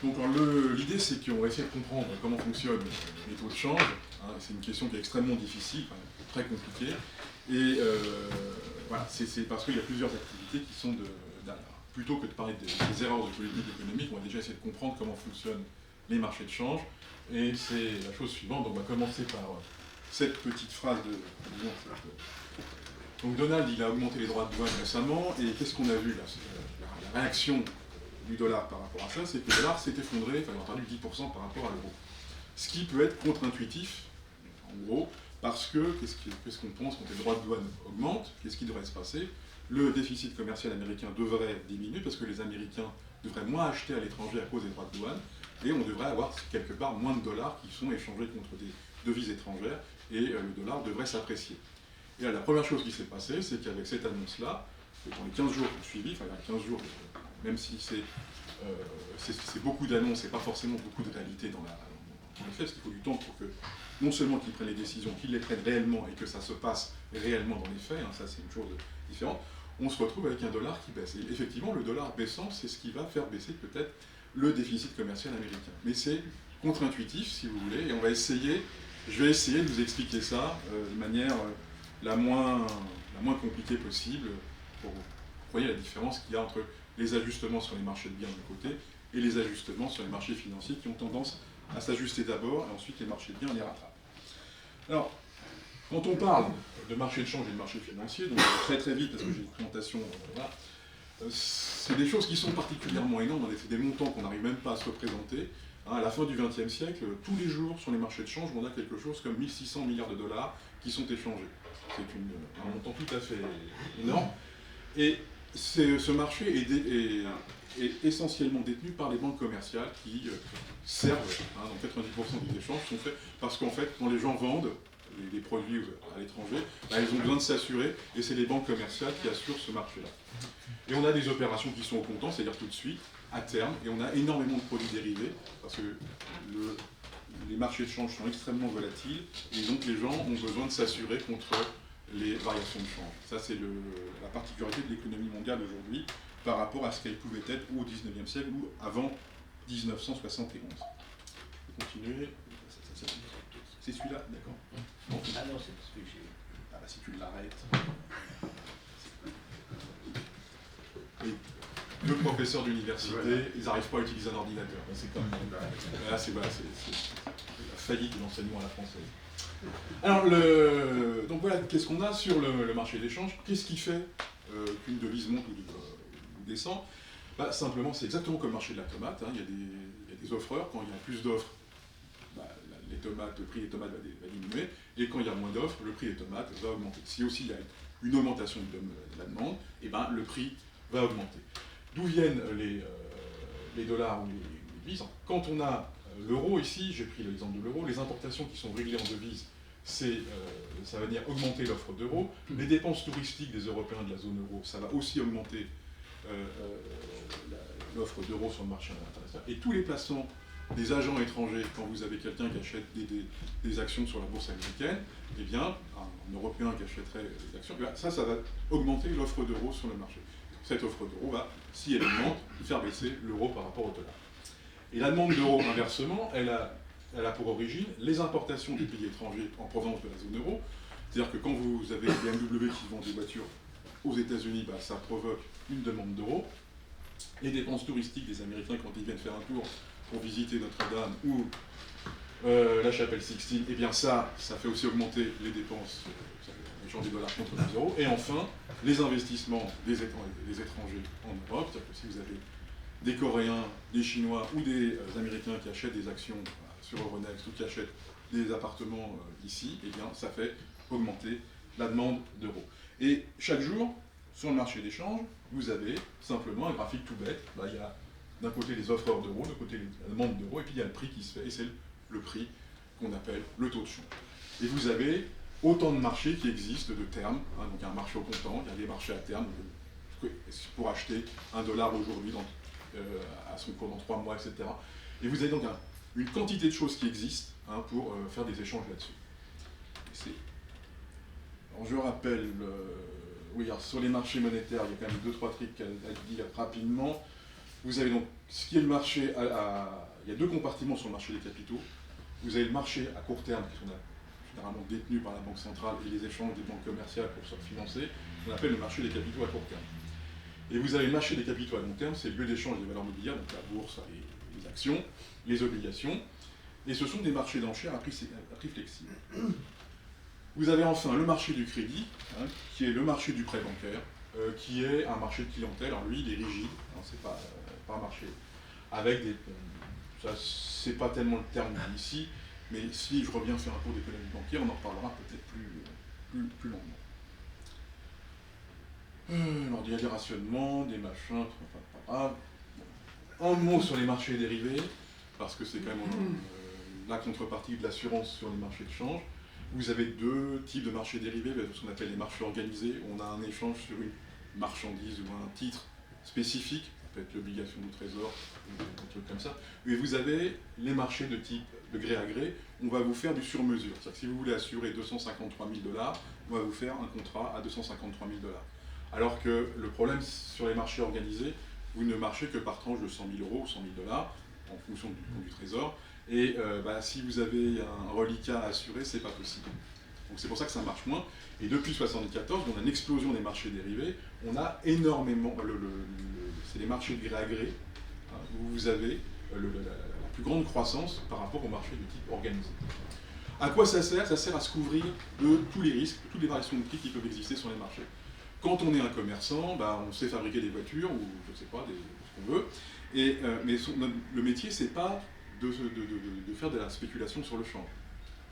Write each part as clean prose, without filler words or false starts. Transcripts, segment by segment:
Donc l'idée, c'est qu'on va essayer de comprendre comment fonctionnent les taux de change. Hein, c'est une question qui est extrêmement difficile, enfin, très compliquée. Et voilà, c'est parce qu'il y a plusieurs activités qui sont derrière. Plutôt que de parler des erreurs de politique économique, on va déjà essayer de comprendre comment fonctionnent les marchés de change. Et c'est la chose suivante. Donc on va commencer par cette petite phrase de... Donc Donald, il a augmenté les droits de douane récemment, et qu'est-ce qu'on a vu là? La réaction du dollar par rapport à ça, c'est que le dollar s'est effondré, enfin il a perdu 10% par rapport à l'euro. Ce qui peut être contre-intuitif, en gros, parce que qu'est-ce qu'on pense quand les droits de douane augmentent? Qu'est-ce qui devrait se passer? Le déficit commercial américain devrait diminuer parce que les Américains devraient moins acheter à l'étranger à cause des droits de douane, et on devrait avoir quelque part moins de dollars qui sont échangés contre des devises étrangères, et le dollar devrait s'apprécier. Et là, la première chose qui s'est passée, c'est qu'avec cette annonce-là, dans les 15 jours qui ont suivi, enfin il y a 15 jours, même si c'est beaucoup d'annonces et pas forcément beaucoup de réalité dans les faits, parce qu'il faut du temps pour que, non seulement qu'ils prennent les décisions, qu'ils les prennent réellement et que ça se passe réellement dans les faits, hein, ça c'est une chose différente, on se retrouve avec un dollar qui baisse. Et effectivement, le dollar baissant, c'est ce qui va faire baisser peut-être le déficit commercial américain. Mais c'est contre-intuitif, si vous voulez, et je vais essayer de vous expliquer ça de manière la moins compliquée possible pour vous voyez la différence qu'il y a entre les ajustements sur les marchés de biens d'un côté et les ajustements sur les marchés financiers qui ont tendance à s'ajuster d'abord et ensuite les marchés de biens les rattrapent. Alors, quand on parle de marché de change et de marché financier, donc très très vite parce que j'ai une présentation, voilà, c'est des choses qui sont particulièrement énormes, c'est des montants qu'on n'arrive même pas à se représenter. Hein, à la fin du XXe siècle, tous les jours sur les marchés de change, on a quelque chose comme 1600 milliards de dollars qui sont échangés. C'est un montant tout à fait énorme. Et ce marché est essentiellement détenu par les banques commerciales qui servent, hein, dans 90% des échanges sont faits parce qu'en fait, quand les gens vendent des produits à l'étranger, bah, ils ont besoin de s'assurer, et c'est les banques commerciales qui assurent ce marché-là. Et on a des opérations qui sont au comptant, c'est-à-dire tout de suite, à terme, et on a énormément de produits dérivés, parce que les marchés de change sont extrêmement volatiles, et donc les gens ont besoin de s'assurer contre les variations de change. Ça, c'est la particularité de l'économie mondiale aujourd'hui par rapport à ce qu'elle pouvait être au XIXe siècle ou avant 1971. Je vais continuer. C'est celui-là, d'accord? Ah non, c'est parce que j'ai... Ah bah si tu l'arrêtes. Oui. Deux professeurs d'université, ils n'arrivent pas à utiliser un ordinateur. C'est comme là, c'est la faillite de l'enseignement à la française. Alors, donc voilà, qu'est-ce qu'on a sur le marché d'échange? Qu'est-ce qui fait qu'une devise monte ou descend? Bah, simplement, c'est exactement comme le marché de la tomate. Hein. Il y a des offreurs. Quand il y a plus d'offres, bah, le prix des tomates va diminuer. Et quand il y a moins d'offres, le prix des tomates va augmenter. Si aussi il y a une augmentation de la demande, et ben, le prix va augmenter. D'où viennent les dollars ou les devises? Quand on a l'euro ici, j'ai pris l'exemple de l'euro, les importations qui sont réglées en devises, ça va venir augmenter l'offre d'euros. Les dépenses touristiques des Européens de la zone euro, ça va aussi augmenter l'offre d'euros sur le marché international. Et tous les placements des agents étrangers, quand vous avez quelqu'un qui achète des actions sur la bourse américaine, eh bien, un Européen qui achèterait des actions, eh bien, ça va augmenter l'offre d'euros sur le marché. Cette offre d'euros va, si elle augmente, faire baisser l'euro par rapport au dollar. Et la demande d'euros, inversement, elle a pour origine les importations des pays étrangers en provenance de la zone euro. C'est-à-dire que quand vous avez BMW qui vend des voitures aux États-Unis, bah, ça provoque une demande d'euros. Les dépenses touristiques des Américains quand ils viennent faire un tour pour visiter Notre-Dame ou la chapelle Sixtine, eh bien ça fait aussi augmenter les dépenses, l'échange des dollars contre les euros. Et enfin, les investissements des étrangers en Europe, c'est-à-dire que si vous avez des Coréens, des Chinois ou des Américains qui achètent des actions sur Euronext ou qui achètent des appartements ici, eh bien ça fait augmenter la demande d'euros. Et chaque jour, sur le marché d'échange, vous avez simplement un graphique tout bête. Bah, il y a d'un côté les offreurs d'euros, d'un côté la demande d'euros, et puis il y a le prix qui se fait, et c'est le prix qu'on appelle le taux de change. Et vous avez autant de marchés qui existent de termes, hein, donc il y a un marché au comptant, il y a des marchés à terme, pour acheter $1 aujourd'hui à son cours dans 3 mois, etc. Et vous avez donc une quantité de choses qui existent hein, pour faire des échanges là-dessus. Alors je rappelle, oui, alors sur les marchés monétaires, il y a quand même 2-3 trucs à dire rapidement. Vous avez donc ce qui est le marché, il y a deux compartiments sur le marché des capitaux. Vous avez le marché à court terme, qui sont généralement détenus par la Banque centrale et les échanges des banques commerciales pour se financer, qu'on appelle le marché des capitaux à court terme. Et vous avez le marché des capitaux à long terme, c'est le lieu d'échange des valeurs mobilières, donc la bourse, les actions, les obligations, et ce sont des marchés d'enchères à prix flexible. Vous avez enfin le marché du crédit, hein, qui est le marché du prêt bancaire, qui est un marché de clientèle. Alors lui, il est rigide, hein, c'est pas un marché avec des... ça, c'est pas tellement le terme ici, mais si je reviens faire un cours d'économie bancaire, on en reparlera peut-être plus longuement. Alors, il y a des rationnements, des machins, pas grave. Un mot sur les marchés dérivés, parce que c'est quand même la contrepartie de l'assurance sur les marchés de change. Vous avez deux types de marchés dérivés, ce qu'on appelle les marchés organisés. On a un échange sur une marchandise ou un titre spécifique, ça peut être l'obligation du trésor, ou des trucs comme ça. Et vous avez les marchés de type de gré à gré, on va vous faire du sur-mesure. C'est-à-dire que si vous voulez assurer 253 000 $, on va vous faire un contrat à 253 000 $. Alors que le problème sur les marchés organisés, vous ne marchez que par tranche de 100 000 € ou 100 000 $, en fonction du compte du trésor. Et si vous avez un reliquat à assurer, c'est pas possible. Donc c'est pour ça que ça marche moins. Et depuis 1974, on a une explosion des marchés dérivés. On a énormément, c'est les marchés de gré à gré, hein, où vous avez la plus grande croissance par rapport aux marchés de type organisé. À quoi ça sert? Ça sert à se couvrir de tous les risques, de toutes les variations de prix qui peuvent exister sur les marchés. Quand on est un commerçant, on sait fabriquer des voitures, ou je ne sais pas, ce qu'on veut, mais le métier, c'est pas de faire de la spéculation sur le change.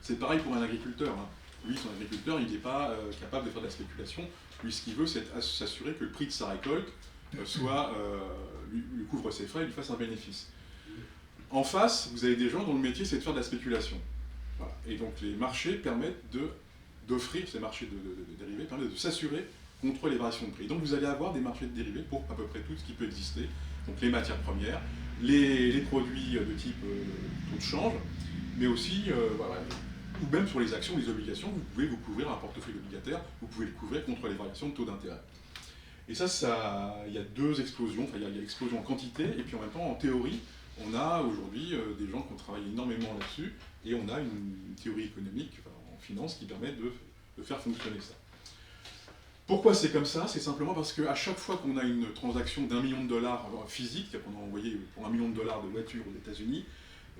C'est pareil pour un agriculteur. Hein. Lui, son agriculteur, il n'est pas capable de faire de la spéculation. Lui, ce qu'il veut, c'est s'assurer que le prix de sa récolte lui couvre ses frais et lui fasse un bénéfice. En face, vous avez des gens dont le métier, c'est de faire de la spéculation. Voilà. Et donc, les marchés permettent d'offrir, ces marchés de dérivés, permettent de s'assurer contre les variations de prix. Donc, vous allez avoir des marchés de dérivés pour à peu près tout ce qui peut exister. Donc, les matières premières, les produits de type taux de change, mais aussi, ou même sur les actions, les obligations, vous pouvez vous couvrir un portefeuille obligataire, vous pouvez le couvrir contre les variations de taux d'intérêt. Et ça, il y a deux explosions, il y a l'explosion en quantité, et puis en même temps, en théorie, on a aujourd'hui des gens qui ont travaillé énormément là-dessus, et on a une théorie économique, en finance, qui permet de faire fonctionner ça. Pourquoi c'est comme ça? C'est simplement parce qu'à chaque fois qu'on a une transaction d'1 million de dollars physique, qu'on a envoyé pour 1 million de dollars de voitures aux États-Unis,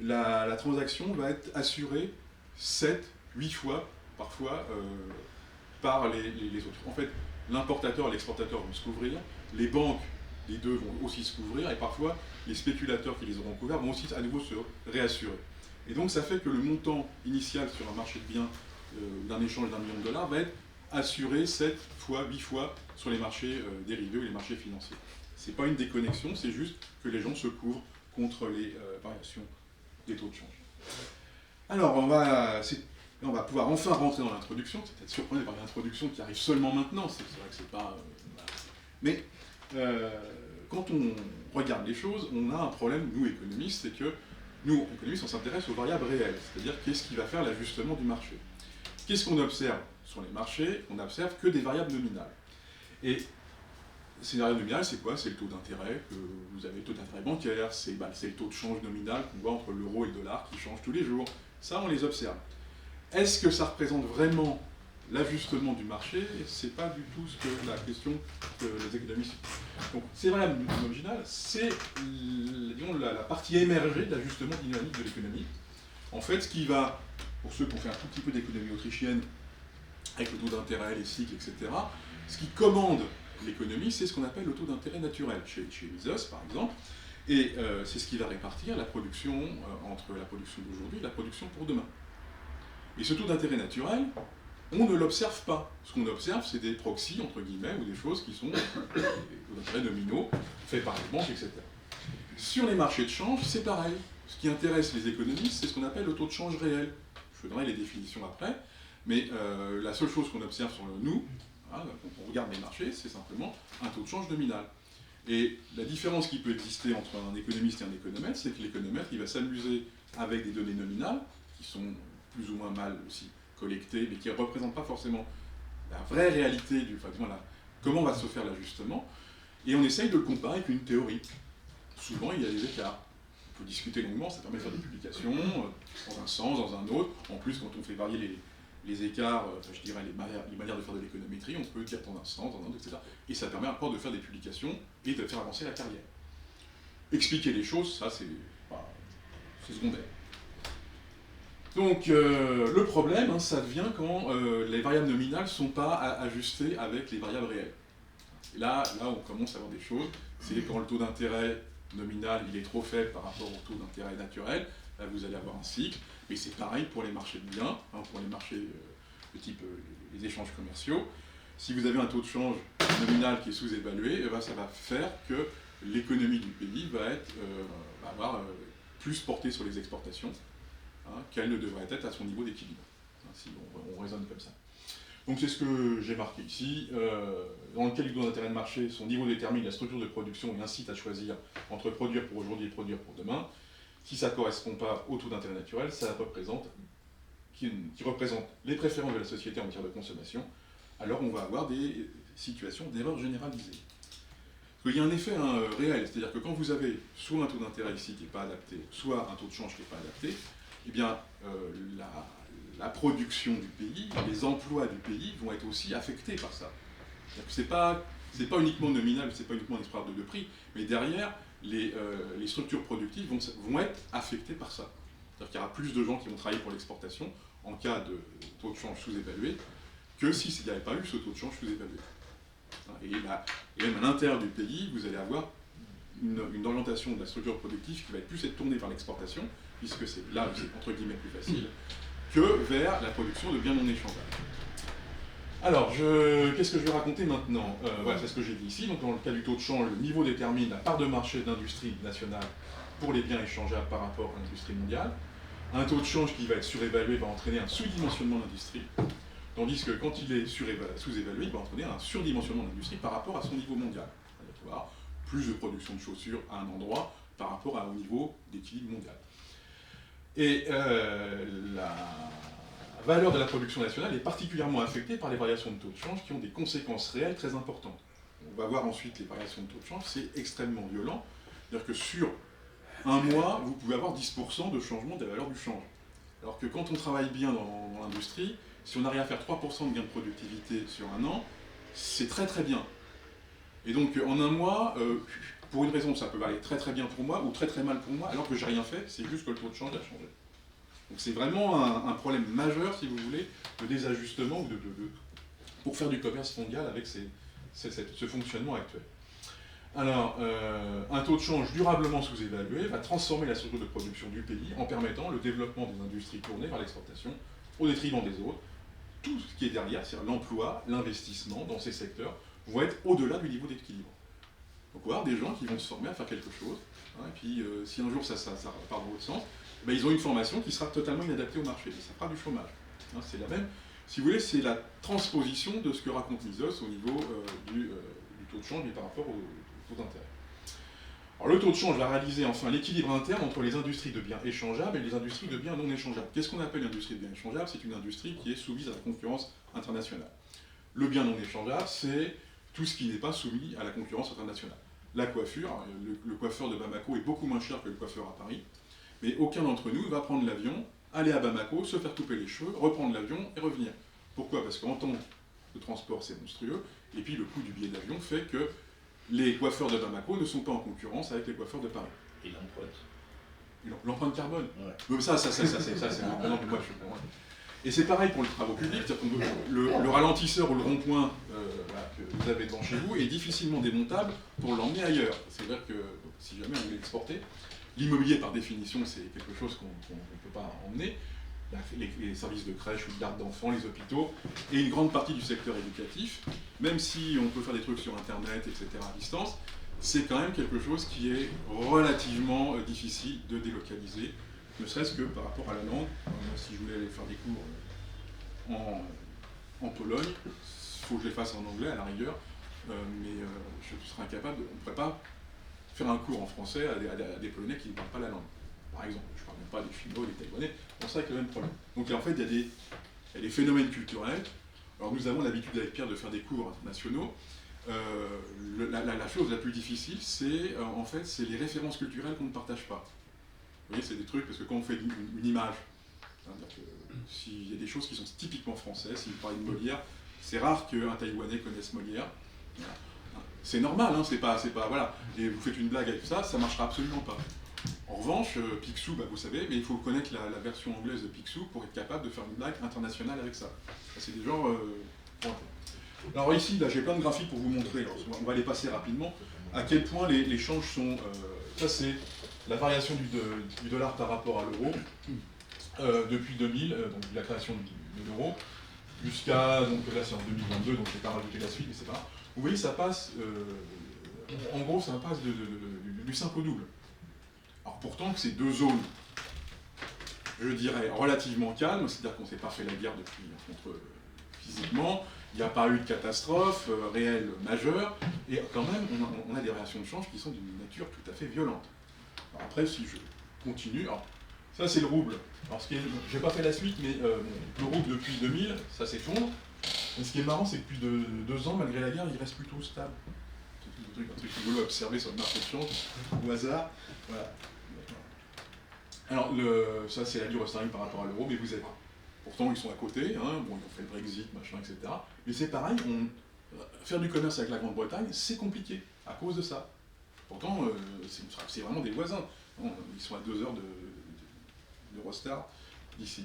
la transaction va être assurée 7, 8 fois, parfois, par les autres. En fait, l'importateur et l'exportateur vont se couvrir, les banques, les deux vont aussi se couvrir, et parfois, les spéculateurs qui les auront couverts vont aussi à nouveau se réassurer. Et donc, ça fait que le montant initial sur un marché de biens d'un échange d'1 million de dollars va être assuré 7 fois, 8 fois sur les marchés dérivés ou les marchés financiers. Ce n'est pas une déconnexion, c'est juste que les gens se couvrent contre les variations des taux de change. Alors, on va pouvoir enfin rentrer dans l'introduction. C'est peut-être surprenant par l'introduction qui arrive seulement maintenant, c'est vrai que c'est pas... Mais quand on regarde les choses, on a un problème, nous économistes, c'est que nous, économistes, on s'intéresse aux variables réelles, c'est-à-dire qu'est-ce qui va faire l'ajustement du marché. Qu'est-ce qu'on observe sur les marchés? On n'observe que des variables nominales. Et ces variables nominales, c'est quoi? C'est le taux d'intérêt, que vous avez le taux d'intérêt bancaire, c'est le taux de change nominal qu'on voit entre l'euro et le dollar qui change tous les jours. Ça, on les observe. Est-ce que ça représente vraiment l'ajustement du marché? C'est pas du tout ce que la question que les économistes... Donc, ces variables nominales, c'est la partie émergée de l'ajustement dynamique de l'économie. En fait, ce qui va, pour ceux qui ont fait un tout petit peu d'économie autrichienne, avec le taux d'intérêt, les cycles, etc., ce qui commande l'économie, c'est ce qu'on appelle le taux d'intérêt naturel, chez Mises par exemple, et c'est ce qui va répartir la production entre la production d'aujourd'hui et la production pour demain. Et ce taux d'intérêt naturel, on ne l'observe pas. Ce qu'on observe, c'est des proxys, entre guillemets, ou des choses qui sont des taux d'intérêt nominaux, faits par les banques, etc. Sur les marchés de change, c'est pareil. Ce qui intéresse les économistes, c'est ce qu'on appelle le taux de change réel. Je vous donnerai les définitions après, mais la seule chose qu'on observe sur nous, quand on regarde les marchés, c'est simplement un taux de change nominal. Et la différence qui peut exister entre un économiste et un économètre, c'est que l'économètre, il va s'amuser avec des données nominales, qui sont plus ou moins mal aussi collectées, mais qui ne représentent pas forcément la vraie réalité comment va se faire l'ajustement, et on essaye de le comparer avec une théorie. souvent il y a des écarts. On peut discuter longuement, ça permet de faire des publications dans un sens, dans un autre. En plus, quand on fait varier les écarts, je dirais les manières de faire de l'économétrie, on peut dire dans un sens, dans un autre, etc. Et ça permet encore de faire des publications et de faire avancer la carrière. Expliquer les choses, ça c'est secondaire. Donc le problème, ça devient quand les variables nominales ne sont pas ajustées avec les variables réelles. Et là, on commence à avoir des choses. C'est quand le taux d'intérêt nominal il est trop faible par rapport au taux d'intérêt naturel. Là, vous allez avoir un cycle. Mais c'est pareil pour les marchés de biens, pour les marchés de type les échanges commerciaux. Si vous avez un taux de change nominal qui est sous-évalué, ça va faire que l'économie du pays va avoir plus portée sur les exportations qu'elle ne devrait être à son niveau d'équilibre, si on raisonne comme ça. Donc c'est ce que j'ai marqué ici. Dans le cas du taux d'intérêt de marché, son niveau détermine la structure de production et incite à choisir entre produire pour aujourd'hui et produire pour demain. Si ça ne correspond pas au taux d'intérêt naturel, ça représente, qui représente les préférences de la société en matière de consommation, alors on va avoir des situations d'erreur généralisée. Parce qu'il y a un effet réel, c'est-à-dire que quand vous avez soit un taux d'intérêt ici qui n'est pas adapté, soit un taux de change qui n'est pas adapté, eh bien la production du pays, les emplois du pays vont être aussi affectés par ça. C'est pas uniquement nominal, c'est pas uniquement une histoire de prix, mais derrière, les structures productives vont être affectées par ça. C'est-à-dire qu'il y aura plus de gens qui vont travailler pour l'exportation en cas de taux de change sous-évalué que s'il n'y avait pas eu ce taux de change sous-évalué. Et même à l'intérieur du pays, vous allez avoir une orientation de la structure productive qui va être plus tournée vers l'exportation, puisque c'est là où c'est entre guillemets plus facile, que vers la production de biens non échangeables. Alors, qu'est-ce que je vais raconter maintenant ? Voilà, c'est ce que j'ai dit ici. Donc, dans le cas du taux de change, le niveau détermine la part de marché d'industrie nationale pour les biens échangeables par rapport à l'industrie mondiale. Un taux de change qui va être surévalué va entraîner un sous-dimensionnement de l'industrie, tandis que quand il est sous-évalué, il va entraîner un surdimensionnement de l'industrie par rapport à son niveau mondial. Il va y avoir plus de production de chaussures à un endroit par rapport au niveau d'équilibre mondial. Et la valeur de la production nationale est particulièrement affectée par les variations de taux de change qui ont des conséquences réelles très importantes. On va voir ensuite les variations de taux de change, c'est extrêmement violent. C'est-à-dire que sur un mois, vous pouvez avoir 10% de changement de la valeur du change. Alors que quand on travaille bien dans l'industrie, si on arrive à faire 3% de gain de productivité sur un an, c'est très très bien. Et donc en un mois, pour une raison, ça peut aller très très bien pour moi ou très très mal pour moi, alors que j'ai rien fait, c'est juste que le taux de change a changé. Donc c'est vraiment un problème majeur, si vous voulez, de désajustement pour faire du commerce mondial avec ce fonctionnement actuel. Alors, un taux de change durablement sous-évalué va transformer la structure de production du pays en permettant le développement des industries tournées vers l'exportation au détriment des autres. Tout ce qui est derrière, c'est-à-dire l'emploi, l'investissement dans ces secteurs, vont être au-delà du niveau d'équilibre. Donc on va avoir des gens qui vont se former à faire quelque chose, et puis si un jour ça part dans l'autre sens, ils ont une formation qui sera totalement inadaptée au marché, et ça fera du chômage. C'est la même, si vous voulez, c'est la transposition de ce que raconte Mises au niveau du taux de change, mais par rapport au taux d'intérêt. Alors le taux de change va réaliser enfin l'équilibre interne entre les industries de biens échangeables et les industries de biens non échangeables. Qu'est-ce qu'on appelle une industrie de biens échangeables ? C'est une industrie qui est soumise à la concurrence internationale. Le bien non échangeable, c'est tout ce qui n'est pas soumis à la concurrence internationale. La coiffure, le coiffeur de Bamako est beaucoup moins cher que le coiffeur à Paris, mais aucun d'entre nous va prendre l'avion, aller à Bamako, se faire couper les cheveux, reprendre l'avion et revenir. Pourquoi ? Parce qu'en temps de transport, c'est monstrueux, et puis le coût du billet d'avion fait que les coiffeurs de Bamako ne sont pas en concurrence avec les coiffeurs de Paris. Et l'empreinte. L'empreinte carbone. Ouais. Mais ça c'est maintenant que moi je suis pour moi. Et c'est pareil pour les travaux publics, c'est-à-dire que le ralentisseur ou le rond-point que vous avez devant chez vous est difficilement démontable pour l'emmener ailleurs. C'est-à-dire que si jamais on voulait l'exporter, l'immobilier par définition c'est quelque chose qu'on ne peut pas emmener. Les services de crèche ou de garde d'enfants, les hôpitaux, et une grande partie du secteur éducatif, même si on peut faire des trucs sur Internet, etc. à distance, c'est quand même quelque chose qui est relativement difficile de délocaliser, ne serait-ce que par rapport à la langue. Si je voulais aller faire des cours en Pologne, il faut que je les fasse en anglais à la rigueur, mais je serais incapable, on ne pourrait pas faire un cours en français à des Polonais qui ne parlent pas la langue. Par exemple, je ne parle même pas des Chinois, des Taïwanais, on serait avec le même problème. Donc en fait, il y a des phénomènes culturels. Alors nous avons l'habitude avec Pierre de faire des cours internationaux. la chose la plus difficile, c'est en fait, c'est les références culturelles qu'on ne partage pas. Vous voyez, c'est des trucs, parce que quand on fait une image, s'il y a des choses qui sont typiquement françaises, si vous parlez de Molière, c'est rare qu'un Taïwanais connaisse Molière. Voilà. C'est normal, hein, c'est pas, voilà. Et vous faites une blague avec ça, ça marchera absolument pas. En revanche, Picsou, bah, vous savez, mais il faut connaître la version anglaise de Picsou pour être capable de faire une blague internationale avec ça. C'est des genres... Alors ici, là, j'ai plein de graphiques pour vous montrer, alors, on va les passer rapidement, à quel point les changes sont... ça, c'est la variation du dollar par rapport à l'euro, depuis 2000, donc la création de l'euro, jusqu'à, donc là c'est en 2022, donc je ne vais pas rajouter la suite, etc. Vous voyez, ça passe, en gros, ça passe du simple au double. Alors pourtant, que c'est deux zones, je dirais, relativement calmes, c'est-à-dire qu'on ne s'est pas fait la guerre depuis, physiquement, il n'y a pas eu de catastrophe réelle majeure, et quand même, on a des réactions de change qui sont d'une nature tout à fait violente. Alors après, si je continue, alors, ça c'est le rouble. Alors je n'ai pas fait la suite, mais le rouble depuis 2000, ça s'effondre. Et ce qui est marrant, c'est que depuis 2 ans, malgré la guerre, il reste plutôt stable. C'est un truc rigolo à observer sur le marché de change, au hasard. Voilà. Alors, ça c'est la livre sterling par rapport à l'euro, mais vous êtes... Pourtant, ils sont à côté, hein, bon, ils ont fait le Brexit, machin, etc. Mais c'est pareil, faire du commerce avec la Grande-Bretagne, c'est compliqué, à cause de ça. Pourtant, c'est vraiment des voisins. Bon, ils sont à 2 heures d'Eurostar d'ici.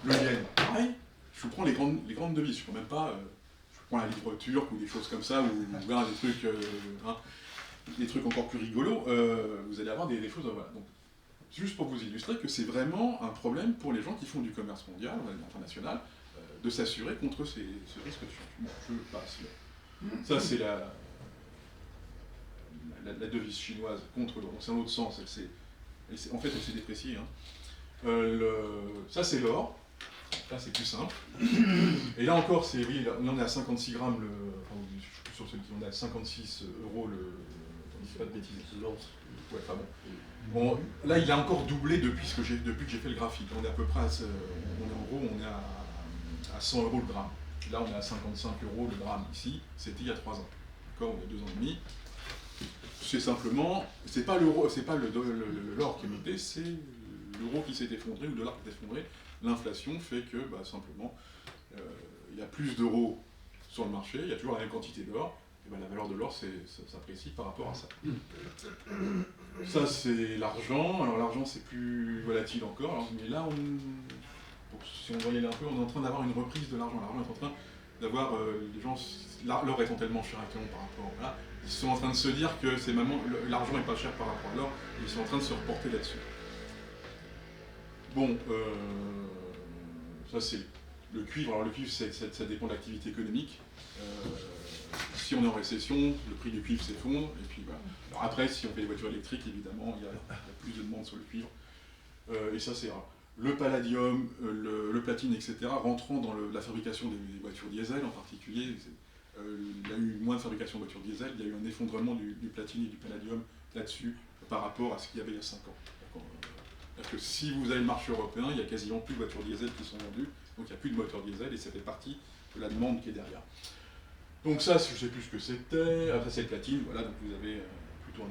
Le yen, pareil, je vous prends les grandes devises, je ne prends même pas... je prends la livre turque ou des choses comme ça, ou des trucs encore plus rigolos, vous allez avoir des choses... Voilà. Donc, juste pour vous illustrer que c'est vraiment un problème pour les gens qui font du commerce mondial, international, de s'assurer contre ce risque de change. Bon, je passe là. Ça, c'est la devise chinoise contre l'euro. C'est un autre sens. En fait, elle s'est dépréciée. Hein. Ça, c'est l'or. Là, c'est plus simple. Et là encore, oui, là, on est à 56 grammes, je suis plus sur celui qui on est à 56 euros le... Je ne dis pas de bêtises. Ouais, enfin bon. Là, il a encore doublé depuis que j'ai fait le graphique. On est à peu près on est à 100 euros le gramme. Là, on est à 55 euros le gramme ici. C'était il y a 3 ans. D'accord, il y a 2 ans et demi. C'est simplement, c'est pas l'euro, c'est pas l'or qui est monté, c'est l'euro qui s'est effondré ou le dollar qui s'est effondré. L'inflation fait que, simplement, il y a plus d'euros sur le marché, il y a toujours la même quantité d'or. Et la valeur de l'or s'apprécie par rapport à ça. Ça, c'est l'argent. Alors l'argent, c'est plus volatile encore. Alors, mais là, si on voyait un peu, on est en train d'avoir une reprise de l'argent. L'argent est en train d'avoir... les gens, l'or étant tellement cher actuellement par rapport à là, ils sont en train de se dire que c'est maintenant l'argent n'est pas cher par rapport à l'or. Ils sont en train de se reporter là-dessus. Bon, ça c'est le cuivre. Alors le cuivre, ça dépend de l'activité économique. Si on est en récession, le prix du cuivre s'effondre, et puis voilà. Alors après, si on fait des voitures électriques, évidemment, il y a plus de demande sur le cuivre, et ça c'est rare. Le palladium, le platine, etc., rentrant dans la fabrication des voitures diesel en particulier, il y a eu moins de fabrication de voitures diesel, il y a eu un effondrement du platine et du palladium là-dessus par rapport à ce qu'il y avait il y a 5 ans. C'est-à-dire que si vous avez le marché européen, il n'y a quasiment plus de voitures diesel qui sont vendues, donc il n'y a plus de moteurs diesel, et ça fait partie de la demande qui est derrière. Donc ça, je ne sais plus ce que c'était. Après, c'est le platine, voilà, donc vous avez plutôt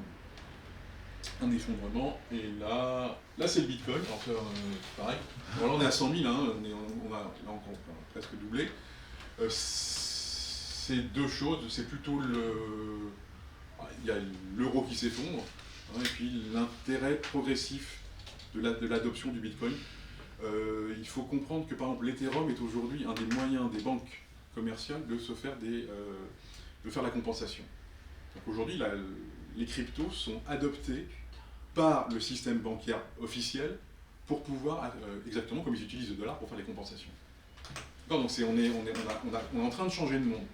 un effondrement. Et là c'est le bitcoin, alors pareil. Alors là, on est à 100 000, hein, on a là encore presque doublé. C'est deux choses, c'est plutôt il y a l'euro qui s'effondre, hein, et puis l'intérêt progressif de l'adoption du bitcoin. Il faut comprendre que, par exemple, l'Ethereum est aujourd'hui un des moyens des banques commerciales de faire la compensation. Donc aujourd'hui, les cryptos sont adoptés par le système bancaire officiel pour pouvoir, exactement comme ils utilisent le dollar pour faire les compensations. Donc on est en train de changer de monde.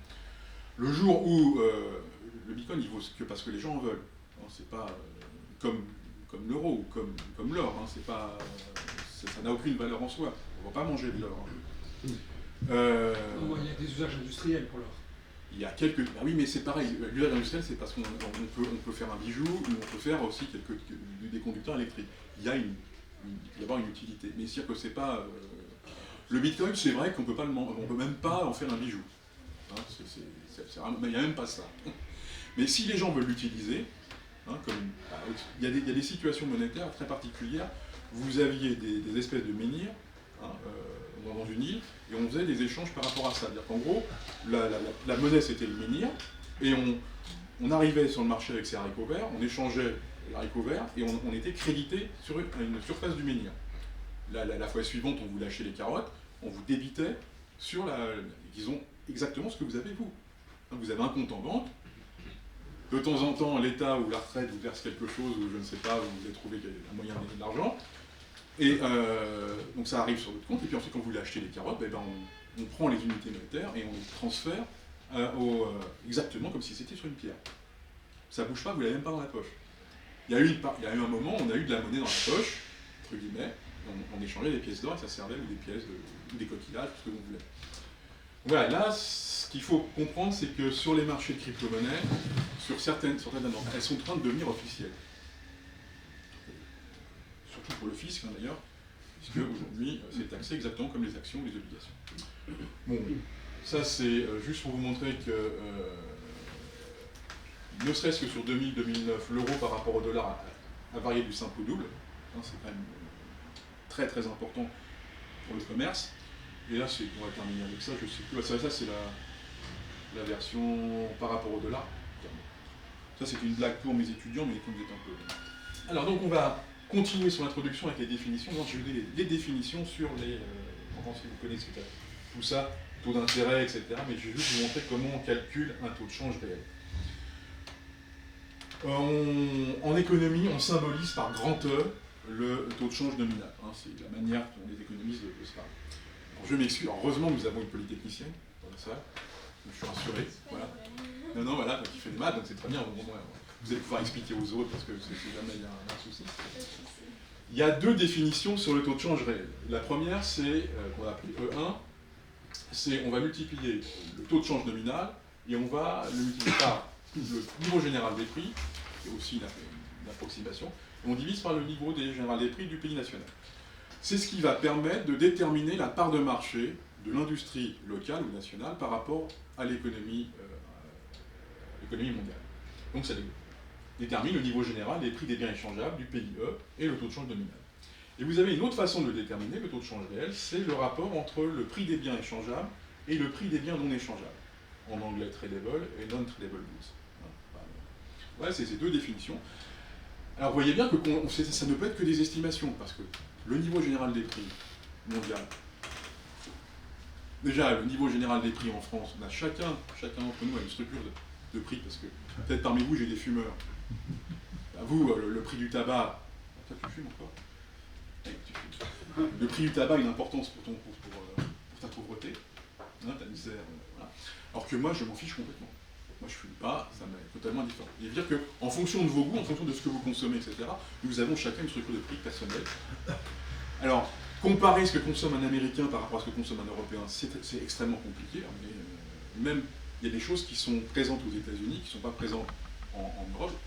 Le jour où le bitcoin il vaut que parce que les gens en veulent, hein, c'est pas comme l'euro ou comme l'or, hein, ça n'a aucune valeur en soi, on ne va pas manger de l'or. Hein. Il y a des usages industriels pour l'or. Il y a quelques... Ah oui, mais c'est pareil, l'usage industriel, c'est parce qu'on peut faire un bijou, ou on peut faire aussi des conducteurs électriques. Il y a y avoir une utilité. Mais c'est-à-dire que c'est pas... Le bitcoin, c'est vrai qu'on peut même pas en faire un bijou. Hein, il n'y a même pas ça. Mais si les gens veulent l'utiliser, hein, il y a des situations monétaires très particulières. Vous aviez des espèces de menhirs hein, dans une île, et on faisait des échanges par rapport à ça. C'est-à-dire qu'en gros, la monnaie c'était le menhir, et on arrivait sur le marché avec ses haricots verts, on échangeait les haricots verts, et on était crédité sur une surface du menhir. La fois suivante, on vous lâchait les carottes, on vous débitait sur disons, exactement ce que vous avez vous. Vous avez un compte en banque, de temps en temps, l'État ou la retraite vous verse quelque chose, ou je ne sais pas, vous avez trouvé un moyen de gagner de l'argent, et donc ça arrive sur votre compte, et puis ensuite quand vous voulez acheter les carottes, on prend les unités monétaires et on les transfère exactement comme si c'était sur une pierre. Ça ne bouge pas, vous ne l'avez même pas dans la poche. Il y a eu un moment où on a eu de la monnaie dans la poche, entre guillemets, on échangeait des pièces d'or et ça servait ou des pièces, ou des coquillages, tout ce que vous voulez. Voilà, là, ce qu'il faut comprendre, c'est que sur les marchés de crypto-monnaies, sur certaines banques, elles sont en train de devenir officielles. Surtout pour le fisc, hein, d'ailleurs, puisque aujourd'hui, c'est taxé exactement comme les actions ou les obligations. Bon, ça c'est juste pour vous montrer que, ne serait-ce que sur 2000-2009, l'euro par rapport au dollar a varié du simple au double. Hein, c'est quand même très très important pour le commerce. Et là, on va terminer avec ça, je sais plus. Ça c'est la version par rapport au dollar. Ça, c'est une blague pour mes étudiants, mais comme vous êtes un peu... Alors, donc, on va continuer sur l'introduction avec les définitions. Donc, je vais donner les définitions sur les... je pense que vous connaissez tout ça, taux d'intérêt, etc. Mais je vais juste vous montrer comment on calcule un taux de change réel. En économie, on symbolise par grand E le taux de change nominal. Hein, c'est la manière dont les économistes se parlent. Je m'excuse, heureusement nous avons une polytechnicienne dans la salle, je suis rassuré. Voilà. Non, voilà, donc il fait des maths, donc c'est très bien. Vous allez pouvoir expliquer aux autres parce que si jamais il y a un souci. Il y a deux définitions sur le taux de change réel. La première, c'est qu'on va appeler E1, c'est on va multiplier le taux de change nominal et on va le multiplier par le niveau général des prix, qui est aussi une approximation, et on divise par le niveau général des prix du pays national. C'est ce qui va permettre de déterminer la part de marché de l'industrie locale ou nationale par rapport à l'économie mondiale. Donc ça détermine le niveau général des prix des biens échangeables du PIE et le taux de change nominal. Et vous avez une autre façon de le déterminer, le taux de change réel, c'est le rapport entre le prix des biens échangeables et le prix des biens non échangeables. En anglais tradable et non-tradable goods. Voilà, c'est ces deux définitions. Alors vous voyez bien que ça ne peut être que des estimations, parce que le niveau général des prix mondial, déjà le niveau général des prix en France, on a chacun d'entre nous a une structure de prix, parce que peut-être parmi vous j'ai des fumeurs. Vous, le prix du tabac, toi tu fumes encore? Le prix du tabac a une importance pour ta pauvreté, hein, ta misère, voilà. Alors que moi je m'en fiche complètement. Moi je ne fume pas, ça m'est totalement différent. Il veut dire qu'en fonction de vos goûts, en fonction de ce que vous consommez, etc., nous avons chacun une structure de prix personnelle. Alors, comparer ce que consomme un Américain par rapport à ce que consomme un Européen, c'est extrêmement compliqué. Mais même, il y a des choses qui sont présentes aux États-Unis, qui ne sont pas présentes en Europe.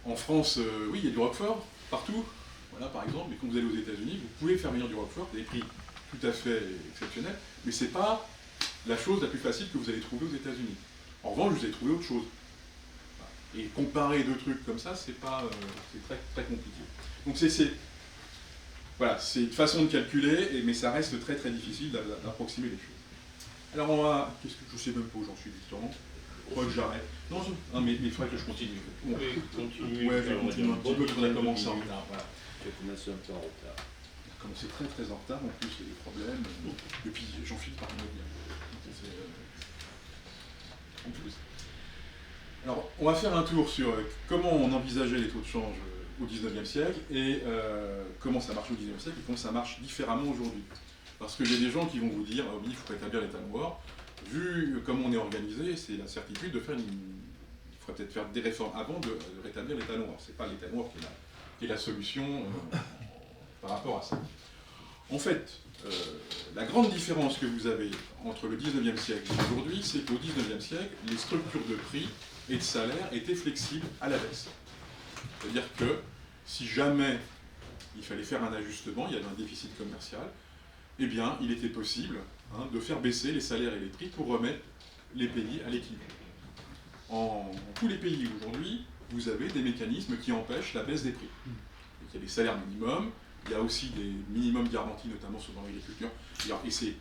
En France, oui, il y a du Roquefort partout, voilà, par exemple, mais quand vous allez aux États-Unis, vous pouvez faire venir du Roquefort, des prix tout à fait exceptionnels, mais ce n'est pas la chose la plus facile que vous allez trouver aux États-Unis. En revanche, vous allez trouver autre chose. Et comparer deux trucs comme ça, c'est très, très compliqué. Donc voilà, c'est une façon de calculer, mais ça reste très très difficile d'approximer les choses. Alors on va, je ne sais même pas où j'en suis du temps, je crois que j'arrête. Non, mais il faudrait que je continue. Oui, continue. Ouais, je vais continuer un petit peu, parce qu'on a commencé en retard. Voilà. Tu as commencé un peu en retard. On a commencé très très en retard, en plus il y a des problèmes, et puis j'en finis par me dire. En plus. Alors, on va faire un tour sur comment on envisageait les taux de change au XIXe siècle et comment ça marche au XIXe siècle et comment ça marche différemment aujourd'hui. Parce qu'il y a des gens qui vont vous dire oui, il faut rétablir l'état noir. Vu comment on est organisé, c'est la certitude de faire il faudrait peut-être faire des réformes avant de rétablir l'état noir. Ce n'est pas l'état noir qui est la solution par rapport à ça. En fait, la grande différence que vous avez entre le XIXe siècle et aujourd'hui, c'est qu'au XIXe siècle, les structures de prix et de salaire étaient flexibles à la baisse. C'est-à-dire que si jamais il fallait faire un ajustement, il y avait un déficit commercial, eh bien, il était possible de faire baisser les salaires et les prix pour remettre les pays à l'équilibre. En tous les pays aujourd'hui, vous avez des mécanismes qui empêchent la baisse des prix. Donc, il y a des salaires minimums, il y a aussi des minimums garantis, notamment dans l'agriculture. Et c'est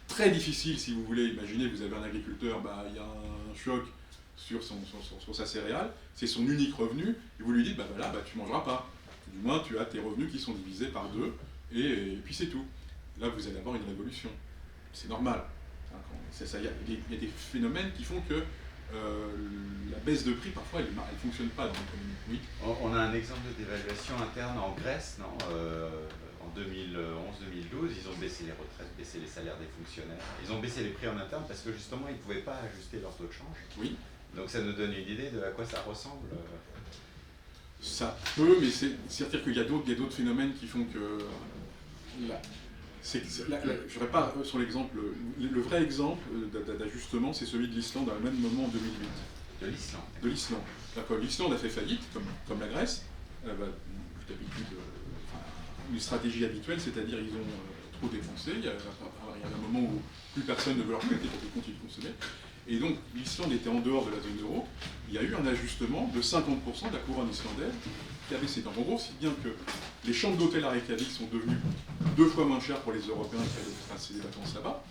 très difficile, si vous voulez, imaginez, vous avez un agriculteur, il y a un choc sur sa céréale, c'est son unique revenu, et vous lui dites, tu ne mangeras pas. Du moins, tu as tes revenus qui sont divisés par 2, et puis c'est tout. Là, vous allez avoir une révolution. C'est normal. Il y a des phénomènes qui font que la baisse de prix, parfois, elle ne fonctionne pas dans l'économie. Oui. On a un exemple de dévaluation interne en Grèce, non en 2011-2012, ils ont baissé les retraites, baissé les salaires des fonctionnaires. Ils ont baissé les prix en interne parce que justement, ils ne pouvaient pas ajuster leur taux de change. Oui. Donc ça nous donne une idée de à quoi ça ressemble. Ça peut, mais c'est-à-dire qu'il y a d'autres phénomènes qui font que... je ne serais pas sur l'exemple... Le vrai exemple d'ajustement, c'est celui de l'Islande à un même moment en 2008. De l'Islande. De l'Islande. L'Islande a fait faillite, comme la Grèce. Une stratégie habituelle, c'est-à-dire ils ont trop dépensé. Il y a un moment où plus personne ne veut leur prêter pour qu'ils continuent de consommer. Et donc l'Islande était en dehors de la zone euro. Il y a eu un ajustement de 50% de la couronne islandaise qui a baissé. Donc en gros, si bien que les chambres d'hôtel à Reykjavik sont devenues 2 fois moins chères pour les Européens qui allaient passer des vacances là-bas.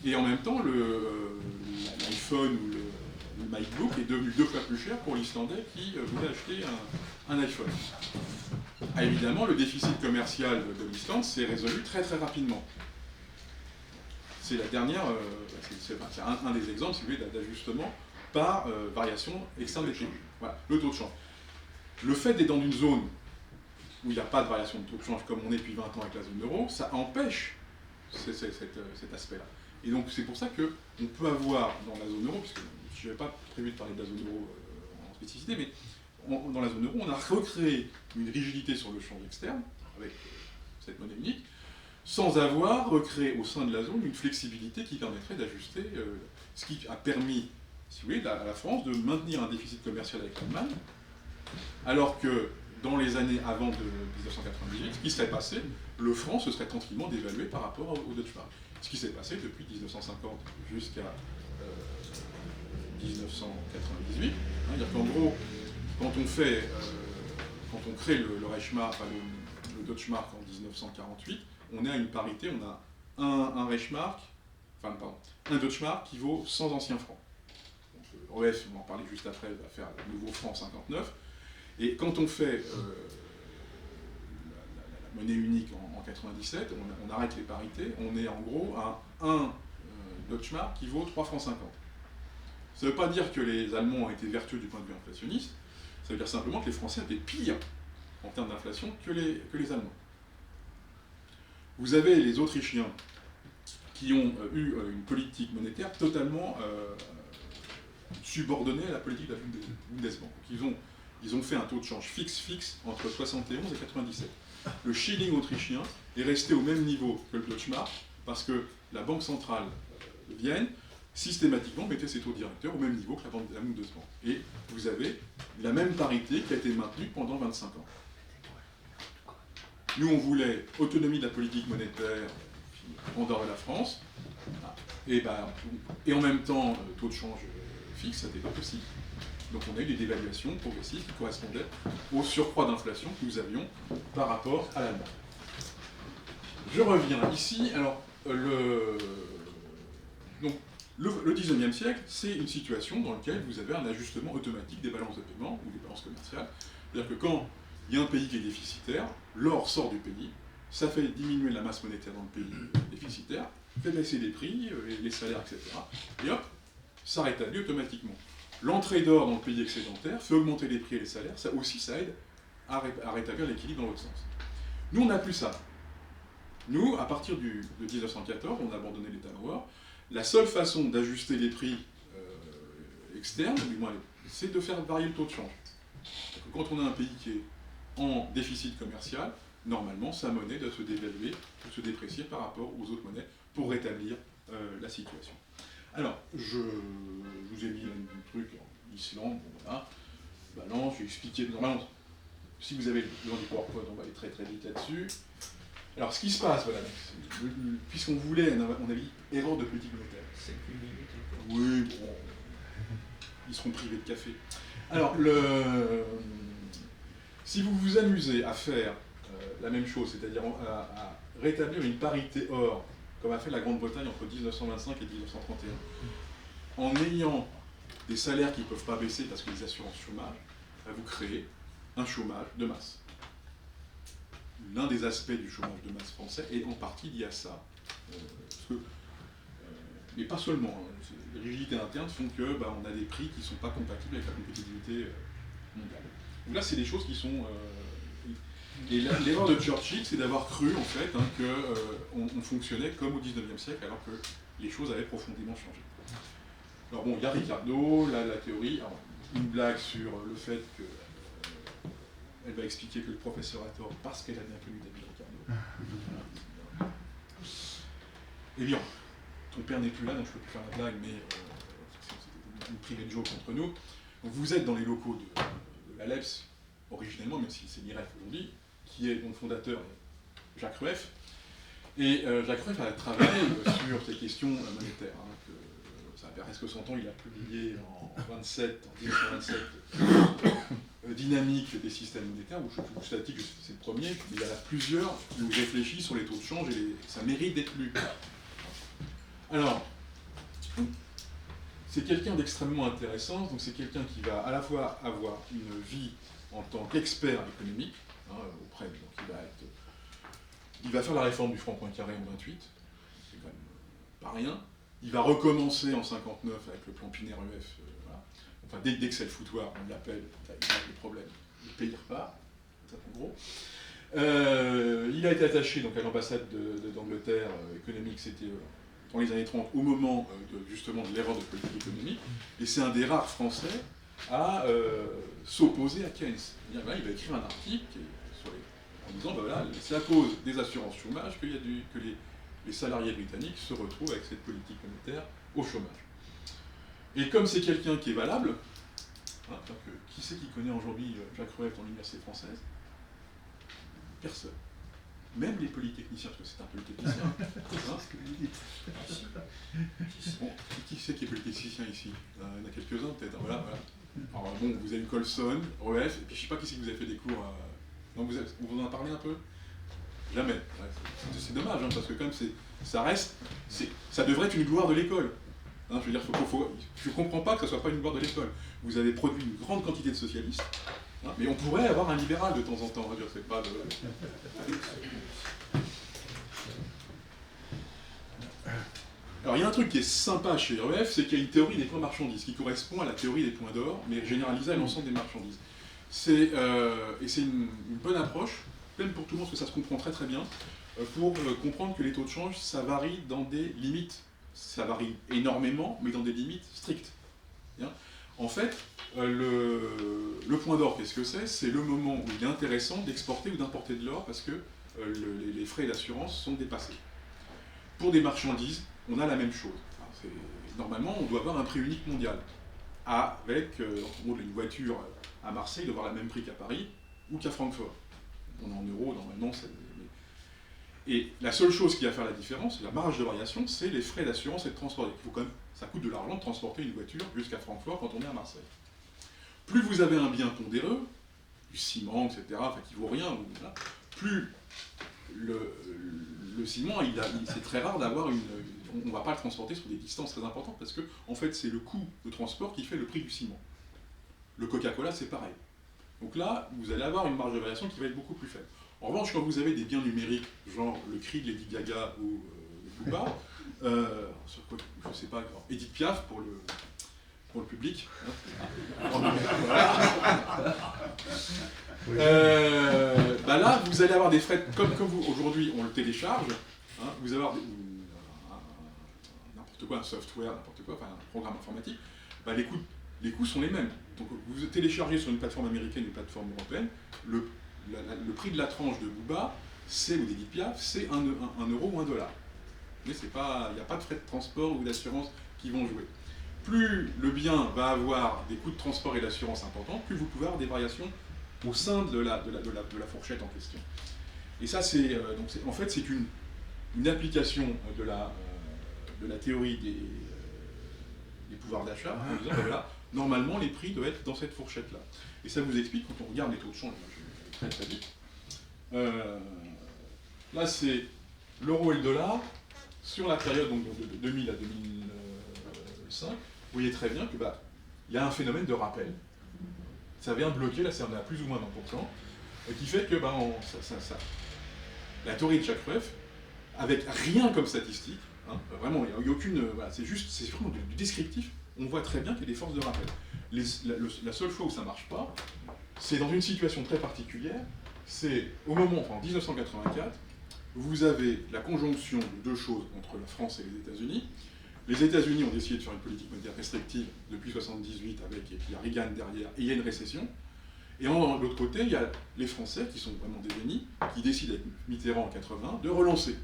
Et en même temps, l'iPhone ou le MacBook est devenu 2 fois plus cher pour l'Islandais qui voulait acheter un iPhone. Évidemment, le déficit commercial de l'Islande s'est résolu très très rapidement. C'est la dernière, c'est un des exemples, si vous voulez, d'ajustement par variation externe des prix. Voilà, le taux de change. Le fait d'être dans une zone où il n'y a pas de variation de taux de change comme on est depuis 20 ans avec la zone euro, ça empêche cet aspect-là. Et donc c'est pour ça qu'on peut avoir dans la zone euro, puisque je n'avais pas prévu de parler de la zone euro en spécificité, mais dans la zone euro, on a recréé une rigidité sur le change externe, avec cette monnaie unique, sans avoir recréé au sein de la zone une flexibilité qui permettrait d'ajuster, ce qui a permis, si vous voulez, à la France de maintenir un déficit commercial avec l'Allemagne, alors que dans les années avant de 1998, ce qui serait passé, le franc se serait tranquillement dévalué par rapport au Deutsche Mark. Ce qui s'est passé depuis 1950 jusqu'à 1998. C'est-à-dire qu'en gros, quand on crée le Reichsmark, le Deutsche Mark en 1948, on est à une parité, on a un Reichsmark, un Deutsche Mark qui vaut 100 anciens francs. Donc, OF, on va en parler juste après, va faire le nouveau franc 59. Et quand on fait la monnaie unique en 97, on arrête les parités, on est en gros à un Deutsche Mark qui vaut 3 francs 50. Ça ne veut pas dire que les Allemands ont été vertueux du point de vue inflationniste, ça veut dire simplement que les Français étaient pires en termes d'inflation que les Allemands. Vous avez les Autrichiens qui ont eu une politique monétaire totalement subordonnée à la politique de la Bundesbank. Ils ont fait un taux de change fixe entre 71 et 97. Le shilling autrichien est resté au même niveau que le Deutsche Mark parce que la Banque centrale de Vienne systématiquement mettait ses taux directeurs au même niveau que la Bundesbank. Et vous avez la même parité qui a été maintenue pendant 25 ans. Nous, on voulait autonomie de la politique monétaire en dehors de la France, et en même temps, taux de change fixe, ça n'était pas possible. Donc on a eu des dévaluations progressives qui correspondaient au surcroît d'inflation que nous avions par rapport à l'Allemagne. Je reviens ici. Alors, le 19e siècle, c'est une situation dans laquelle vous avez un ajustement automatique des balances de paiement ou des balances commerciales. C'est-à-dire que quand il y a un pays qui est déficitaire, l'or sort du pays, ça fait diminuer la masse monétaire dans le pays déficitaire, fait baisser les prix, les salaires, etc. Et hop, ça rétablit automatiquement. L'entrée d'or dans le pays excédentaire fait augmenter les prix et les salaires, ça aussi ça aide à rétablir l'équilibre dans l'autre sens. Nous, on n'a plus ça. Nous, à partir de 1914, on a abandonné l'État noir. La seule façon d'ajuster les prix externes, du moins, c'est de faire varier le taux de change. Quand on a un pays qui est en déficit commercial, normalement, sa monnaie doit se dévaluer, se déprécier par rapport aux autres monnaies pour rétablir la situation. Alors, je vous ai mis un truc en Islande, bon, voilà, balance, j'ai expliqué normalement. Si vous avez besoin du PowerPoint, on va aller très très vite là-dessus. Alors, ce qui se passe, voilà, puisqu'on voulait, on a dit, erreur de politique monétaire. Oui, bon, ils seront privés de café. Alors, si vous vous amusez à faire la même chose, c'est-à-dire à rétablir une parité or, comme a fait la Grande-Bretagne entre 1925 et 1931, en ayant des salaires qui ne peuvent pas baisser parce que les assurances chômage, vous créez un chômage de masse. L'un des aspects du chômage de masse français est en partie lié à ça. Mais pas seulement. Les rigidités internes font que on a des prix qui ne sont pas compatibles avec la compétitivité mondiale. Donc là, c'est des choses qui sont... Et l'erreur de Churchill, c'est d'avoir cru, en fait, qu'on fonctionnait comme au XIXe siècle, alors que les choses avaient profondément changé. Alors bon, il y a Ricardo, la théorie, alors, une blague sur le fait que... elle va expliquer que le professeur a tort parce qu'elle a bien connu David Ricardo. Eh bien, ton père n'est plus là, donc je ne peux plus faire la blague, mais c'est une privée de joke entre nous. Donc vous êtes dans les locaux de l'ALEPS, originellement, même si c'est l'IREF aujourd'hui, qui est mon fondateur, Jacques Rueff. Et Jacques Rueff a travaillé sur ces questions monétaires. Ça fait presque 100 ans, il a publié en 1927, Dynamique des systèmes monétaires, où je statique, c'est le premier, mais il y en a plusieurs où il réfléchit sur les taux de change et ça mérite d'être lu. Alors, c'est quelqu'un d'extrêmement intéressant, donc c'est quelqu'un qui va à la fois avoir une vie en tant qu'expert économique, auprès, donc il va faire la réforme du franc Poincaré en 28, c'est quand même pas rien. Il va recommencer en 59 avec le plan Piner-UF, voilà. Enfin dès que c'est le foutoir, on l'appelle, il a des problèmes, il paye pas, en gros. Il a été attaché donc, à l'ambassade d'Angleterre économique, c'était dans les années 30, au moment justement de l'erreur de politique économique, et c'est un des rares Français à s'opposer à Keynes. Il va écrire un article en disant voilà, c'est à cause des assurances chômage que les salariés britanniques se retrouvent avec cette politique monétaire au chômage. Et comme c'est quelqu'un qui est valable, qui c'est qui connaît aujourd'hui Jacques Rueff dans l'université française? Personne. Même les polytechniciens, parce que c'est un polytechnicien. Bon, qui c'est qui est polytechnicien ici? Il y en a quelques-uns peut-être. Voilà. Alors bon, vous avez eu Colson, Rueff, et puis je ne sais pas qui c'est que vous avez fait des cours à... Non, on vous en a parlé un peu? Jamais. Ouais, c'est dommage, parce que quand même, ça devrait être une gloire de l'école. Je veux dire, je ne comprends pas que ça ne soit pas une gloire de l'école. Vous avez produit une grande quantité de socialistes, mais on pourrait avoir un libéral de temps en temps. C'est pas Alors il y a un truc qui est sympa chez Rueff, c'est qu'il y a une théorie des points marchandises, qui correspond à la théorie des points d'or, mais généralisée à l'ensemble des marchandises. Et c'est une bonne approche, même pour tout le monde, parce que ça se comprend très très bien, pour comprendre que les taux de change, ça varie dans des limites. Ça varie énormément, mais dans des limites strictes. Bien. En fait, le point d'or, qu'est-ce que c'est? C'est le moment où il est intéressant d'exporter ou d'importer de l'or parce que les frais d'assurance sont dépassés. Pour des marchandises, on a la même chose. Normalement, on doit avoir un prix unique mondial. Avec, en gros, une voiture à Marseille doit avoir le même prix qu'à Paris ou qu'à Francfort. On est en euros, normalement. Et la seule chose qui va faire la différence, la marge de variation, c'est les frais d'assurance et de transport. Ça coûte de l'argent de transporter une voiture jusqu'à Francfort quand on est à Marseille. Plus vous avez un bien pondéreux, du ciment, etc., qui vaut rien, plus le ciment, c'est très rare d'avoir on ne va pas le transporter sur des distances très importantes parce que, en fait, c'est le coût de transport qui fait le prix du ciment. Le Coca-Cola, c'est pareil. Donc là, vous allez avoir une marge de variation qui va être beaucoup plus faible. En revanche, quand vous avez des biens numériques, genre le cri de Lady Gaga ou Booba, je ne sais pas, Edith Piaf pour le public. Là, vous allez avoir des frais, comme vous, aujourd'hui, on le télécharge, vous allez avoir n'importe quoi, un software, n'importe quoi, un programme informatique, les coûts sont les mêmes. Donc vous téléchargez sur une plateforme américaine, une plateforme européenne, le prix de la tranche de Booba, ou d'Edith Piaf, c'est 1 euro ou 1 dollar. Mais il n'y a pas de frais de transport ou d'assurance qui vont jouer. Plus le bien va avoir des coûts de transport et d'assurance importants, plus vous pouvez avoir des variations au sein de la fourchette en question. Et ça, en fait, c'est une application de la théorie des pouvoirs d'achat, en disant, ben voilà, normalement, les prix doivent être dans cette fourchette-là. Et ça vous explique, quand on regarde les taux de change, je vais très vite, là, c'est l'euro et le dollar, sur la période donc, de 2000 à 2005, vous voyez très bien que y a un phénomène de rappel. Ça vient bloquer, là, c'est à plus ou moins 20%, qui fait que la théorie de Chakraev, avec rien comme statistique, hein, vraiment, il n'y a aucune. Voilà, c'est vraiment du descriptif, on voit très bien qu'il y a des forces de rappel. La seule fois où ça ne marche pas, c'est dans une situation très particulière, c'est au moment, en 1984, vous avez la conjonction de deux choses entre la France et les États-Unis. Les États-Unis ont décidé de faire une politique monétaire restrictive depuis 1978, et puis il y a Reagan derrière, et il y a une récession. Et de l'autre côté, il y a les Français, qui sont vraiment des génies, qui décident avec Mitterrand en 80 de relancer,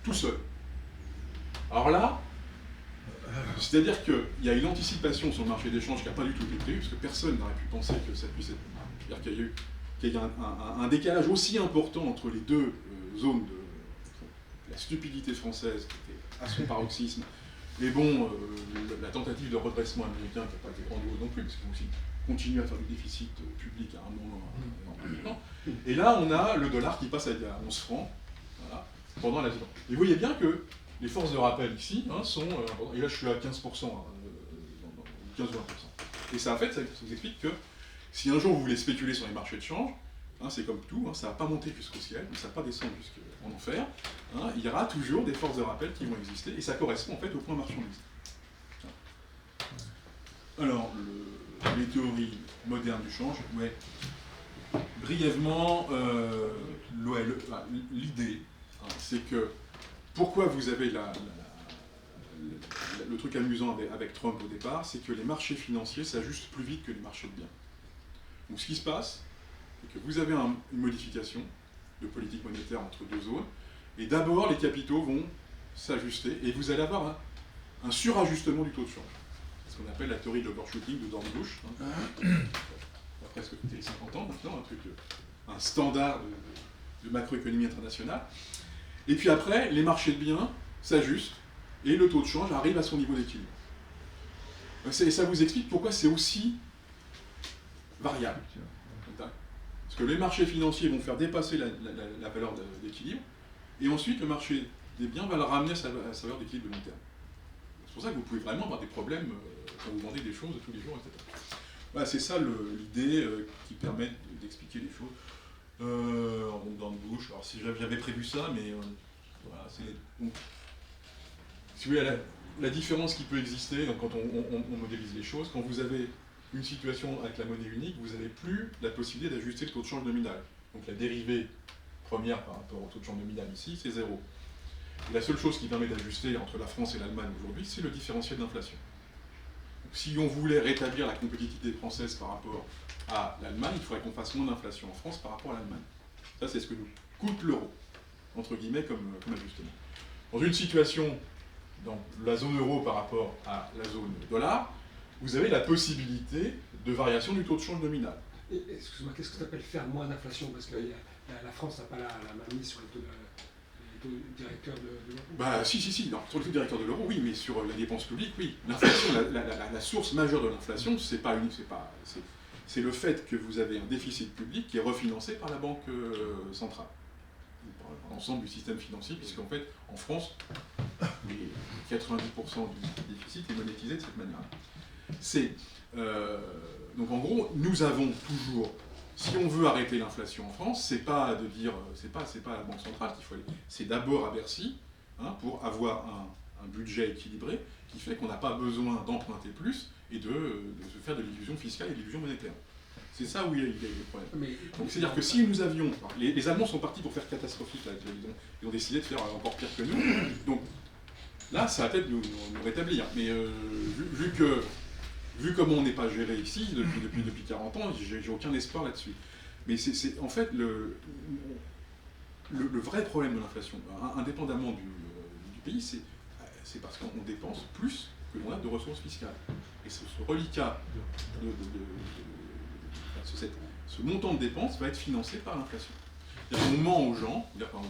tout seul. Alors là, c'est-à-dire qu'il y a une anticipation sur le marché d'échange qui n'a pas du tout été prévue, parce que personne n'aurait pu penser que ça puisse être... C'est-à-dire qu'il y a un décalage aussi important entre les deux zones de la stupidité française, qui était à son paroxysme, et la tentative de redressement américain qui n'a pas été grandiose non plus, parce qu'ils vont aussi continuer à faire du déficit public à un moment. Et là, on a le dollar qui passe à 11 francs, voilà, pendant la vie. Et vous voyez bien que les forces de rappel ici sont... et là, je suis à 15%, 15 ou 20%. Et ça, en fait, ça vous explique que si un jour vous voulez spéculer sur les marchés de change, c'est comme tout, ça ne va pas monter jusqu'au ciel, mais ça ne va pas descendre jusqu'en enfer. Il y aura toujours des forces de rappel qui vont exister, et ça correspond en fait au point marchandise. Alors, les théories modernes du change, ouais. Brièvement, l'idée, c'est que pourquoi vous avez le truc amusant avec Trump au départ, c'est que les marchés financiers s'ajustent plus vite que les marchés de biens. Donc ce qui se passe, c'est que vous avez une modification de politique monétaire entre deux zones, et d'abord les capitaux vont s'ajuster, et vous allez avoir un surajustement du taux de change. Ce qu'on appelle la théorie de l'overshooting de Dornbush, il y a presque les 50 ans maintenant, un standard de macroéconomie internationale. Et puis après, les marchés de biens s'ajustent, et le taux de change arrive à son niveau d'équilibre. Et ça vous explique pourquoi c'est aussi variable. Parce que les marchés financiers vont faire dépasser la valeur d'équilibre, et ensuite le marché des biens va le ramener à sa valeur d'équilibre de long terme. C'est pour ça que vous pouvez vraiment avoir des problèmes quand vous vendez des choses tous les jours, etc. Voilà, c'est ça l'idée qui permet d'expliquer les choses. Dans le bouche, alors si j'avais prévu ça, mais voilà, c'est... Donc, si vous voulez, la différence qui peut exister donc, quand on modélise les choses, quand vous avez une situation avec la monnaie unique, vous n'avez plus la possibilité d'ajuster le taux de change nominal. Donc la dérivée première par rapport au taux de change nominal ici, c'est 0. Et la seule chose qui permet d'ajuster entre la France et l'Allemagne aujourd'hui, c'est le différentiel d'inflation. Donc si on voulait rétablir la compétitivité française par rapport à l'Allemagne, il faudrait qu'on fasse moins d'inflation en France par rapport à l'Allemagne. Ça, c'est ce que nous coûte l'euro, entre guillemets, comme ajustement. Dans une situation, dans la zone euro par rapport à la zone dollar, vous avez la possibilité de variation du taux de change nominal. Excuse-moi, qu'est-ce que tu appelles faire moins d'inflation? Parce que la France n'a pas la mainmise sur les taux directeurs de l'euro. Si, non, sur le taux directeur de l'euro, oui, mais sur la dépense publique, oui. L'inflation, la source majeure de l'inflation, c'est le fait que vous avez un déficit public qui est refinancé par la Banque centrale, par l'ensemble du système financier, puisqu'en fait, en France, 90% du déficit est monétisé de cette manière-là. Donc en gros, nous avons toujours, si on veut arrêter l'inflation en France, c'est pas de dire, c'est pas à la Banque centrale qu'il faut aller, c'est d'abord à Bercy, pour avoir un budget équilibré qui fait qu'on n'a pas besoin d'emprunter plus et de se faire de l'illusion fiscale et de l'illusion monétaire. C'est ça où il y a les problèmes. Donc c'est-à-dire que si nous avions... Les Allemands sont partis pour faire catastrophique, là, ils ont décidé de faire encore pire que nous, donc là, ça va peut-être nous rétablir. Mais vu comment on n'est pas géré ici depuis 40 ans, j'ai aucun espoir là-dessus. Mais c'est en fait le vrai problème de l'inflation, indépendamment du pays, c'est parce qu'on dépense plus que l'on a de ressources fiscales. Et ce reliquat, ce montant de dépenses va être financé par l'inflation. On ment aux gens, on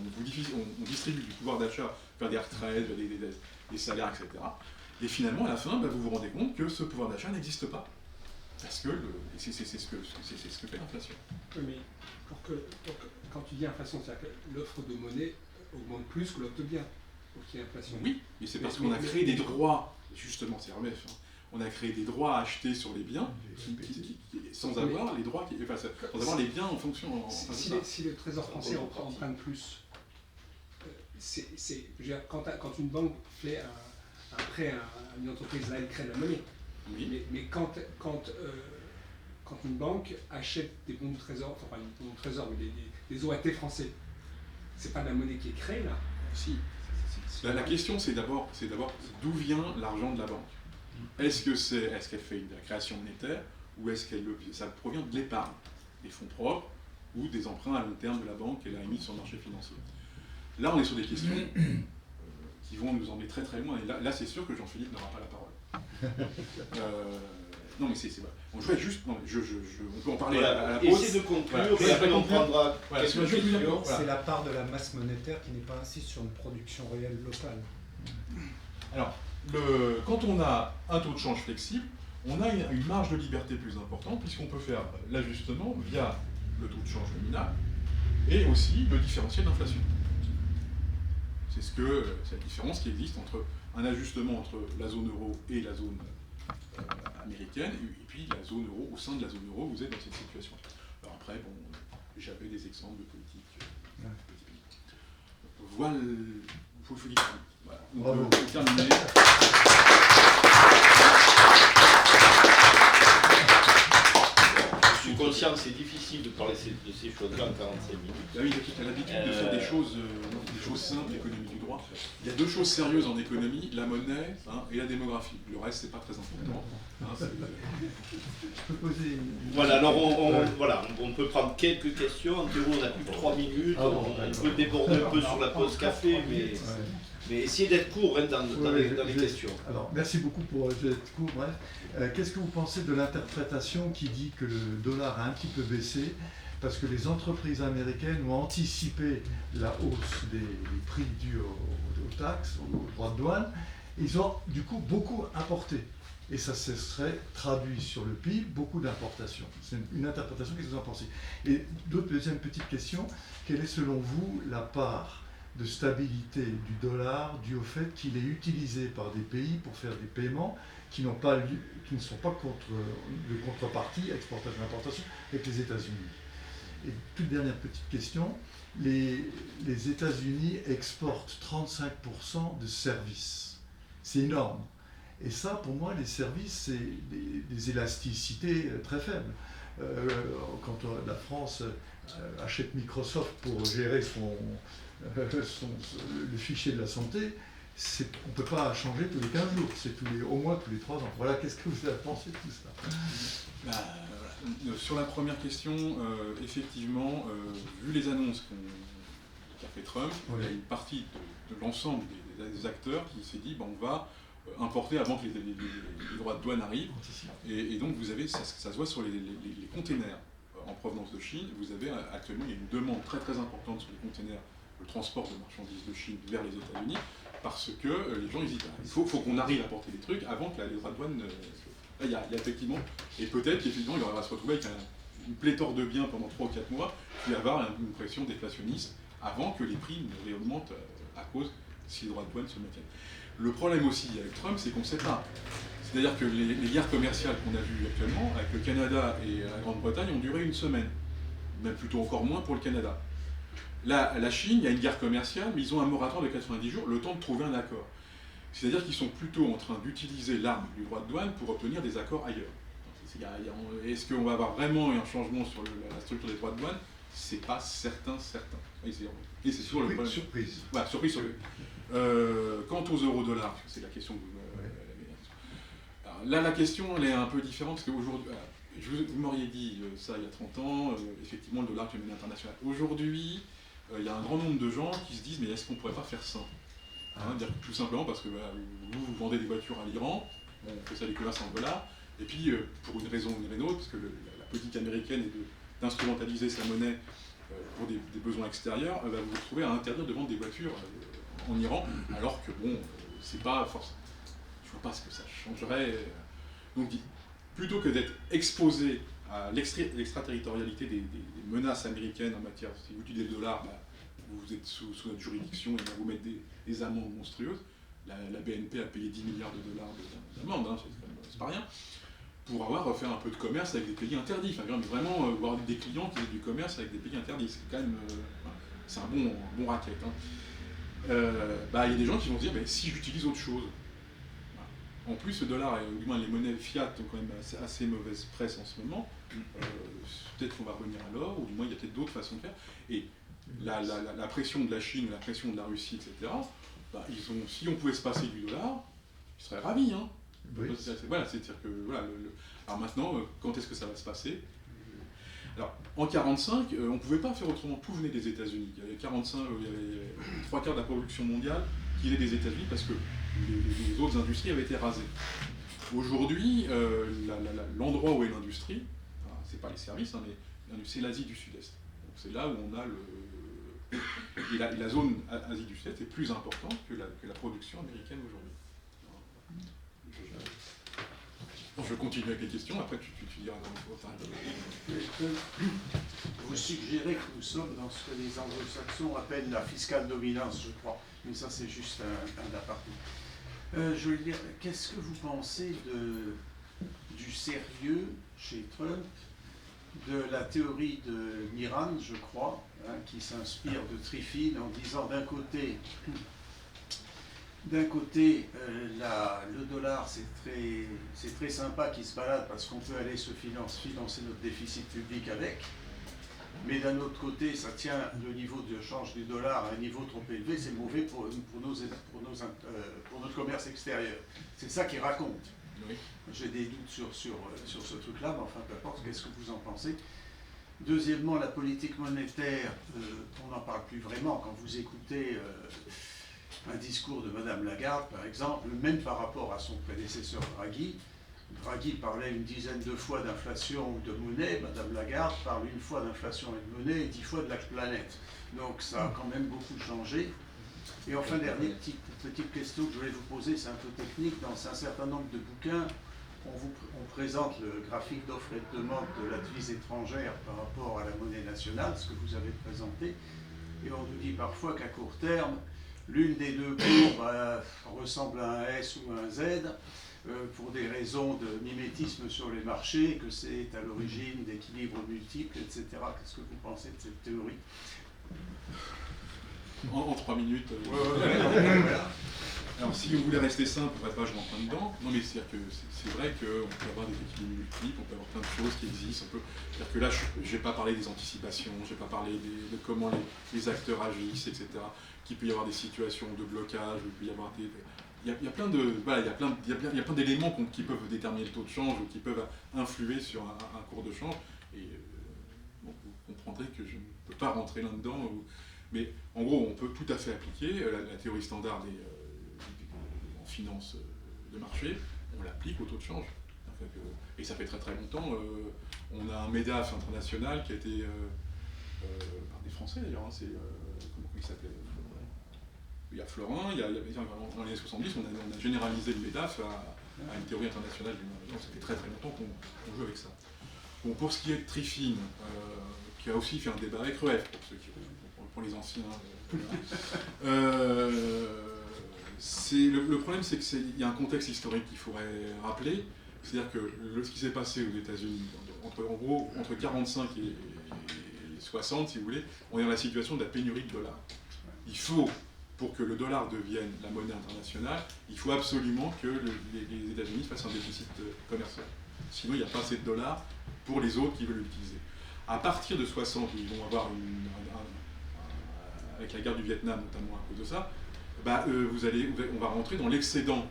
distribue du pouvoir d'achat vers des retraites, vers des salaires, etc. Et finalement, à la fin, vous vous rendez compte que ce pouvoir d'achat n'existe pas. Parce que c'est ce que fait l'inflation. Oui, mais quand tu dis inflation, c'est-à-dire que l'offre de monnaie augmente plus que l'offre de biens pour qu'il y ait inflation. Oui, mais c'est parce qu'on a créé des droits, justement, c'est RMF, on a créé des droits à acheter sur les biens sans avoir les droits, sans avoir les biens en fonction. Si le Trésor français emprunte plus, quand une banque fait un prêt à une entreprise, là, elle crée de la monnaie. Oui. Mais quand une banque achète des bons de trésor, enfin pas des bons de trésor, mais des OAT français, c'est pas de la monnaie qui est créée là. Si. La question c'est d'abord d'où vient l'argent de la banque. Est-ce qu'elle fait une création monétaire ou est-ce que ça provient de l'épargne, des fonds propres ou des emprunts à long terme de la banque qu'elle a émis sur le marché financier. Là on est sur des questions qui vont nous emmener très très loin et là c'est sûr que Jean-Philippe n'aura pas la parole. Non mais c'est vrai. Je voudrais juste, on peut en parler à la pause. Essayez de conclure et après on prendra quelques questions. C'est la part de la masse monétaire qui n'est pas insiste sur une production réelle locale. Alors, quand on a un taux de change flexible, on a une marge de liberté plus importante puisqu'on peut faire l'ajustement via le taux de change nominal et aussi le différentiel d'inflation. C'est la différence qui existe entre un ajustement entre la zone euro et la zone américaine, et puis la zone euro, au sein de la zone euro, vous êtes dans cette situation. Alors après, j'avais des exemples de politique. Voilà, il faut dire. Voilà, on peut terminer. Je suis conscient que c'est difficile de parler de ces choses-là en 45 minutes. Ah oui, tu as l'habitude de faire des choses simples, l'économie du droit. Il y a deux choses sérieuses en économie, la monnaie et la démographie. Le reste, c'est pas très important. Je peux poser une... Voilà, alors on peut prendre quelques questions. En théorie, on n'a plus que 3 minutes. On peut déborder un peu sur la pause café, mais essayez d'être court dans les questions. Alors, merci beaucoup pour être court. Bref, qu'est-ce que vous pensez de l'interprétation qui dit que le dollar a un petit peu baissé parce que les entreprises américaines ont anticipé la hausse des prix dus aux taxes, aux droits de douane. Ils ont du coup beaucoup importé. Et ça se serait traduit sur le PIB, beaucoup d'importations. C'est une interprétation, qu'est-ce que vous en pensez? Et deuxième petite question, quelle est selon vous la part de stabilité du dollar due au fait qu'il est utilisé par des pays pour faire des paiements qui ne sont pas de contrepartie, exportation, importation, avec les États-Unis? Et toute dernière petite question, les États-Unis exportent 35% de services. C'est énorme. Et ça, pour moi, les services, c'est des élasticités très faibles. Quand la France achète Microsoft pour gérer le fichier de la santé, on ne peut pas changer tous les 15 jours, c'est au moins tous les 3 ans. Voilà, qu'est-ce que vous avez pensé de tout ça? Sur la première question, effectivement, vu les annonces qu'a fait Trump, il y a une partie de l'ensemble des acteurs qui s'est dit on va importer avant que les droits de douane arrivent. Et donc vous avez, ça se voit sur les containers en provenance de Chine. Vous avez actuellement une demande très très importante sur les containers, le transport de marchandises de Chine vers les États-Unis, parce que les gens hésitent. Il faut qu'on arrive à porter des trucs avant que les droits de douane... Là, il y a effectivement, et peut-être qu'effectivement il va se retrouver avec une pléthore de biens pendant 3 ou 4 mois, puis avoir une pression déflationniste avant que les prix ne réaugmentent à cause si les droits de douane se maintiennent. Le problème aussi avec Trump, c'est qu'on ne sait pas. C'est-à-dire que les guerres commerciales qu'on a vues actuellement, avec le Canada et la Grande-Bretagne, ont duré une semaine. Même plutôt encore moins pour le Canada. Là, la Chine, il y a une guerre commerciale, mais ils ont un moratoire de 90 jours, le temps de trouver un accord. C'est-à-dire qu'ils sont plutôt en train d'utiliser l'arme du droit de douane pour obtenir des accords ailleurs. Est-ce qu'on va avoir vraiment un changement sur la structure des droits de douane? C'est pas certain. Et c'est sur le problème. Surprise. Voilà, surprise. Quant aux euros-dollars, c'est la question que vous là, la question, elle est un peu différente, parce qu'aujourd'hui, vous m'auriez dit ça il y a 30 ans, effectivement, le dollar est une monnaie internationale. Aujourd'hui, il y a un grand nombre de gens qui se disent, mais est-ce qu'on ne pourrait pas faire ça? Tout simplement parce que vous vendez des voitures à l'Iran, on fait ça du commerce en dollars, et puis pour une raison ou une autre, parce que la politique américaine est d'instrumentaliser sa monnaie pour des besoins extérieurs, va vous retrouver à interdire de vendre des voitures en Iran, alors que bon, c'est pas forcément. Je vois pas ce que ça changerait. Donc, plutôt que d'être exposé à l'extraterritorialité des menaces américaines en matière, si vous utilisez le dollar, vous êtes sous notre juridiction et on va vous mettre des amendes monstrueuses. La BNP a payé 10 milliards de dollars d'amende, hein, c'est pas rien, pour avoir fait un peu de commerce avec des pays interdits. Enfin, vraiment, voir des clients qui font du commerce avec des pays interdits, c'est quand même c'est un bon racket. Hein. Y a des gens qui vont se dire, si j'utilise autre chose. En plus, le dollar, ou du moins les monnaies fiat ont quand même assez mauvaise presse en ce moment. Peut-être qu'on va revenir à l'or, ou du moins il y a peut-être d'autres façons de faire. Et la pression de la Chine, la pression de la Russie, etc., si on pouvait se passer du dollar, ils seraient ravis. Hein. Oui. C'est-à-dire que, alors maintenant, quand est-ce que ça va se passer? Alors, en 1945, on ne pouvait pas faire autrement. Tout venait des États-Unis. Il y avait 3 quarts de la production mondiale qui venait des États-Unis parce que les autres industries avaient été rasées. Aujourd'hui, l'endroit où est l'industrie, c'est pas les services, hein, mais c'est l'Asie du Sud-Est. Donc c'est là où on a et la zone Asie du Sud-Est est plus importante que la production américaine aujourd'hui. Je continue avec les questions, après tu diras dans le Vous suggérez que nous sommes dans ce que les anglo-saxons appellent la fiscale dominance, je crois. Mais ça, c'est juste un aparté. Je veux dire, qu'est-ce que vous pensez du sérieux chez Trump de la théorie de Mirand, je crois, qui s'inspire de Triffin en disant d'un côté, le dollar, c'est très sympa qu'il se balade parce qu'on peut aller se financer notre déficit public avec, mais d'un autre côté, ça tient le niveau de change du dollar à un niveau trop élevé, c'est mauvais pour notre commerce extérieur. C'est ça qu'il raconte. Oui. J'ai des doutes sur ce truc-là, mais enfin, peu importe, qu'est-ce que vous en pensez? Deuxièmement, la politique monétaire, on n'en parle plus vraiment. Quand vous écoutez un discours de Mme Lagarde, par exemple, même par rapport à son prédécesseur Draghi parlait une dizaine de fois d'inflation ou de monnaie, Mme Lagarde parle une fois d'inflation et de monnaie et 10 fois de la planète. Donc ça a quand même beaucoup changé. Et enfin, dernière petite question que je voulais vous poser, c'est un peu technique. Dans un certain nombre de bouquins, on présente le graphique d'offre et de demande de la devise étrangère par rapport à la monnaie nationale, ce que vous avez présenté. Et on nous dit parfois qu'à court terme, l'une des deux courbes ressemble à un S ou un Z pour des raisons de mimétisme sur les marchés, que c'est à l'origine d'équilibres multiples, etc. Qu'est-ce que vous pensez de cette théorie? En 3 minutes. Alors si vous voulez rester simple, je rentre dedans. Non mais c'est-à-dire que c'est vrai qu'on peut avoir des équilibres multiples, on peut avoir plein de choses qui existent. C'est-à-dire que là, je n'ai pas parlé des anticipations, je n'ai pas parlé de comment les acteurs agissent, etc. Qu'il peut y avoir des situations de blocage, il peut y avoir il y a plein de, voilà, il y a plein d'éléments qui peuvent déterminer le taux de change ou qui peuvent influer sur un cours de change. Et vous comprendrez que je ne peux pas rentrer là-dedans. Mais en gros, on peut tout à fait appliquer la théorie standard en finance de marché, on l'applique au taux de change. Et ça fait très très longtemps. On a un MEDAF international qui a été par des Français d'ailleurs. Hein, comment il s'appelait? Il y a Florin, dans les années 70, on a généralisé le MEDAF à une théorie internationale du marché. Ça fait très très longtemps qu'on joue avec ça. Bon, pour ce qui est de Triffin, qui a aussi fait un débat avec REF, pour les anciens. Le problème, c'est qu'il y a un contexte historique qu'il faudrait rappeler. C'est-à-dire que ce qui s'est passé aux États-Unis, entre 1945 et 60, si vous voulez, on est dans la situation de la pénurie de dollars. Il faut, pour que le dollar devienne la monnaie internationale, il faut absolument que les États-Unis fassent un déficit commercial. Sinon, il n'y a pas assez de dollars pour les autres qui veulent l'utiliser. À partir de 60, ils vont avoir avec la guerre du Vietnam notamment à cause de ça, on va rentrer dans l'excédent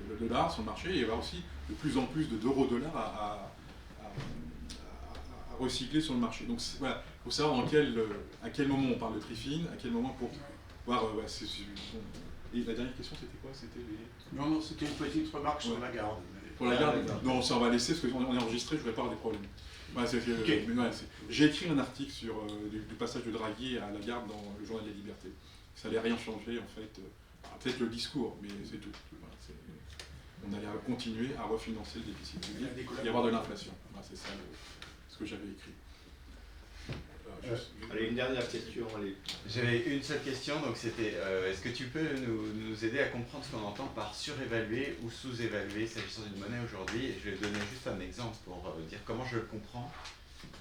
de dollars sur le marché et il y aura aussi de plus en plus d'euro-dollars à recycler sur le marché. Donc voilà, il faut savoir à quel moment on parle de Triffin, à quel moment pour voir. Et la dernière question, c'était quoi? Non, c'était une petite remarque sur la garde. Pour la garde. Non, ça on va laisser parce qu'on est enregistré, je ne voudrais pas avoir des problèmes. J'ai écrit un article sur du passage de Draghi à Lagarde dans le Journal de la Liberté. Ça n'allait rien changer, en fait. Peut-être le discours, mais c'est tout. Voilà, on allait continuer à refinancer le déficit public et y avoir de l'inflation. Voilà, c'est ça ce que j'avais écrit. Allez, une dernière question. Allez. J'avais une seule question, donc c'était est-ce que tu peux nous aider à comprendre ce qu'on entend par surévaluer ou sous-évaluer s'agissant d'une monnaie aujourd'hui? Et je vais donner juste un exemple pour dire comment je le comprends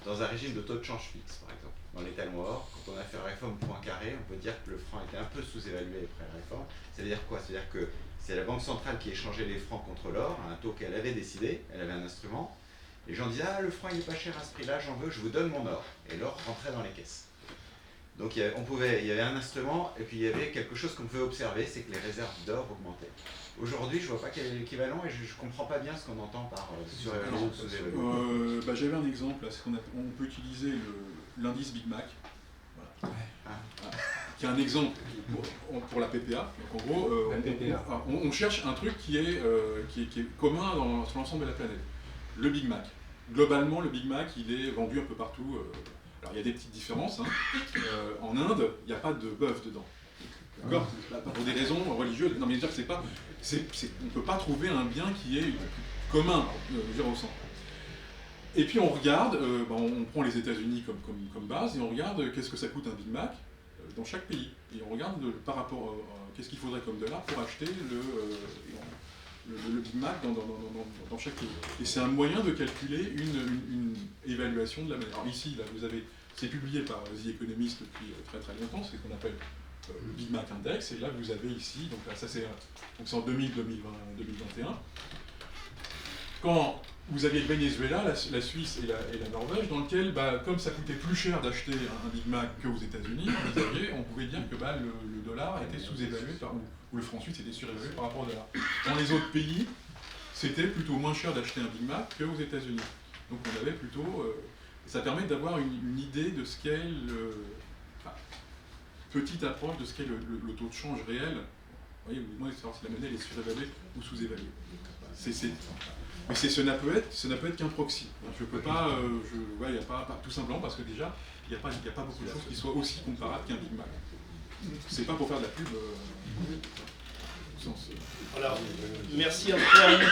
dans un régime de taux de change fixe, par exemple. Dans l'état mort, quand on a fait la réforme Poincaré, on peut dire que le franc était un peu sous-évalué après la réforme. Ça veut dire quoi? C'est-à-dire que c'est la Banque centrale qui échangeait les francs contre l'or, à un taux qu'elle avait décidé, elle avait un instrument. Les gens disaient « Ah, le franc il n'est pas cher à ce prix-là, j'en veux, je vous donne mon or ». Et l'or rentrait dans les caisses. Donc il y avait un instrument, et puis il y avait quelque chose qu'on pouvait observer, c'est que les réserves d'or augmentaient. Aujourd'hui, je ne vois pas quel est l'équivalent, et je ne comprends pas bien ce qu'on entend par surévaluer ou sous-évaluer. J'avais un exemple, là, on peut utiliser l'indice Big Mac, voilà. Qui est un exemple pour la PPA. Donc en gros, on cherche un truc qui est commun sur l'ensemble de la planète. Le Big Mac. Globalement, le Big Mac, il est vendu un peu partout. Alors il y a des petites différences. En Inde, il n'y a pas de bœuf dedans. D'accord ? Pour des raisons religieuses. Non, mais dire que c'est pas, on ne peut pas trouver un bien qui est commun, au centre. Et puis on regarde, on prend les États-Unis comme base et on regarde qu'est-ce que ça coûte un Big Mac dans chaque pays. Et on regarde par rapport qu'est-ce qu'il faudrait comme dollar pour acheter le Big Mac dans chaque pays. Et c'est un moyen de calculer une évaluation de la monnaie. Alors ici, là, c'est publié par The Economist depuis très très longtemps, c'est ce qu'on appelle le Big Mac Index, et là vous avez ici, donc là ça c'est en 2021. Quand vous aviez le Venezuela, la Suisse et la Norvège, dans lequel, comme ça coûtait plus cher d'acheter un Big Mac qu'aux États-Unis, on pouvait dire que le dollar était sous-évalué, ou le franc suisse était surévalué par rapport au dollar. Dans les autres pays, c'était plutôt moins cher d'acheter un Big Mac qu'aux États-Unis. Donc on avait plutôt... ça permet d'avoir une idée de ce qu'est petite approche de ce qu'est le taux de change réel. Vous voyez, moi, c'est savoir si la monnaie est surévaluée ou sous-évaluée. Mais ça ne peut être qu'un proxy. Je peux pas, il n'y a pas, tout simplement parce que déjà, il n'y a pas beaucoup de choses qui soient aussi comparables qu'un Big Mac. C'est pas pour faire de la pub. Alors, merci Antoine.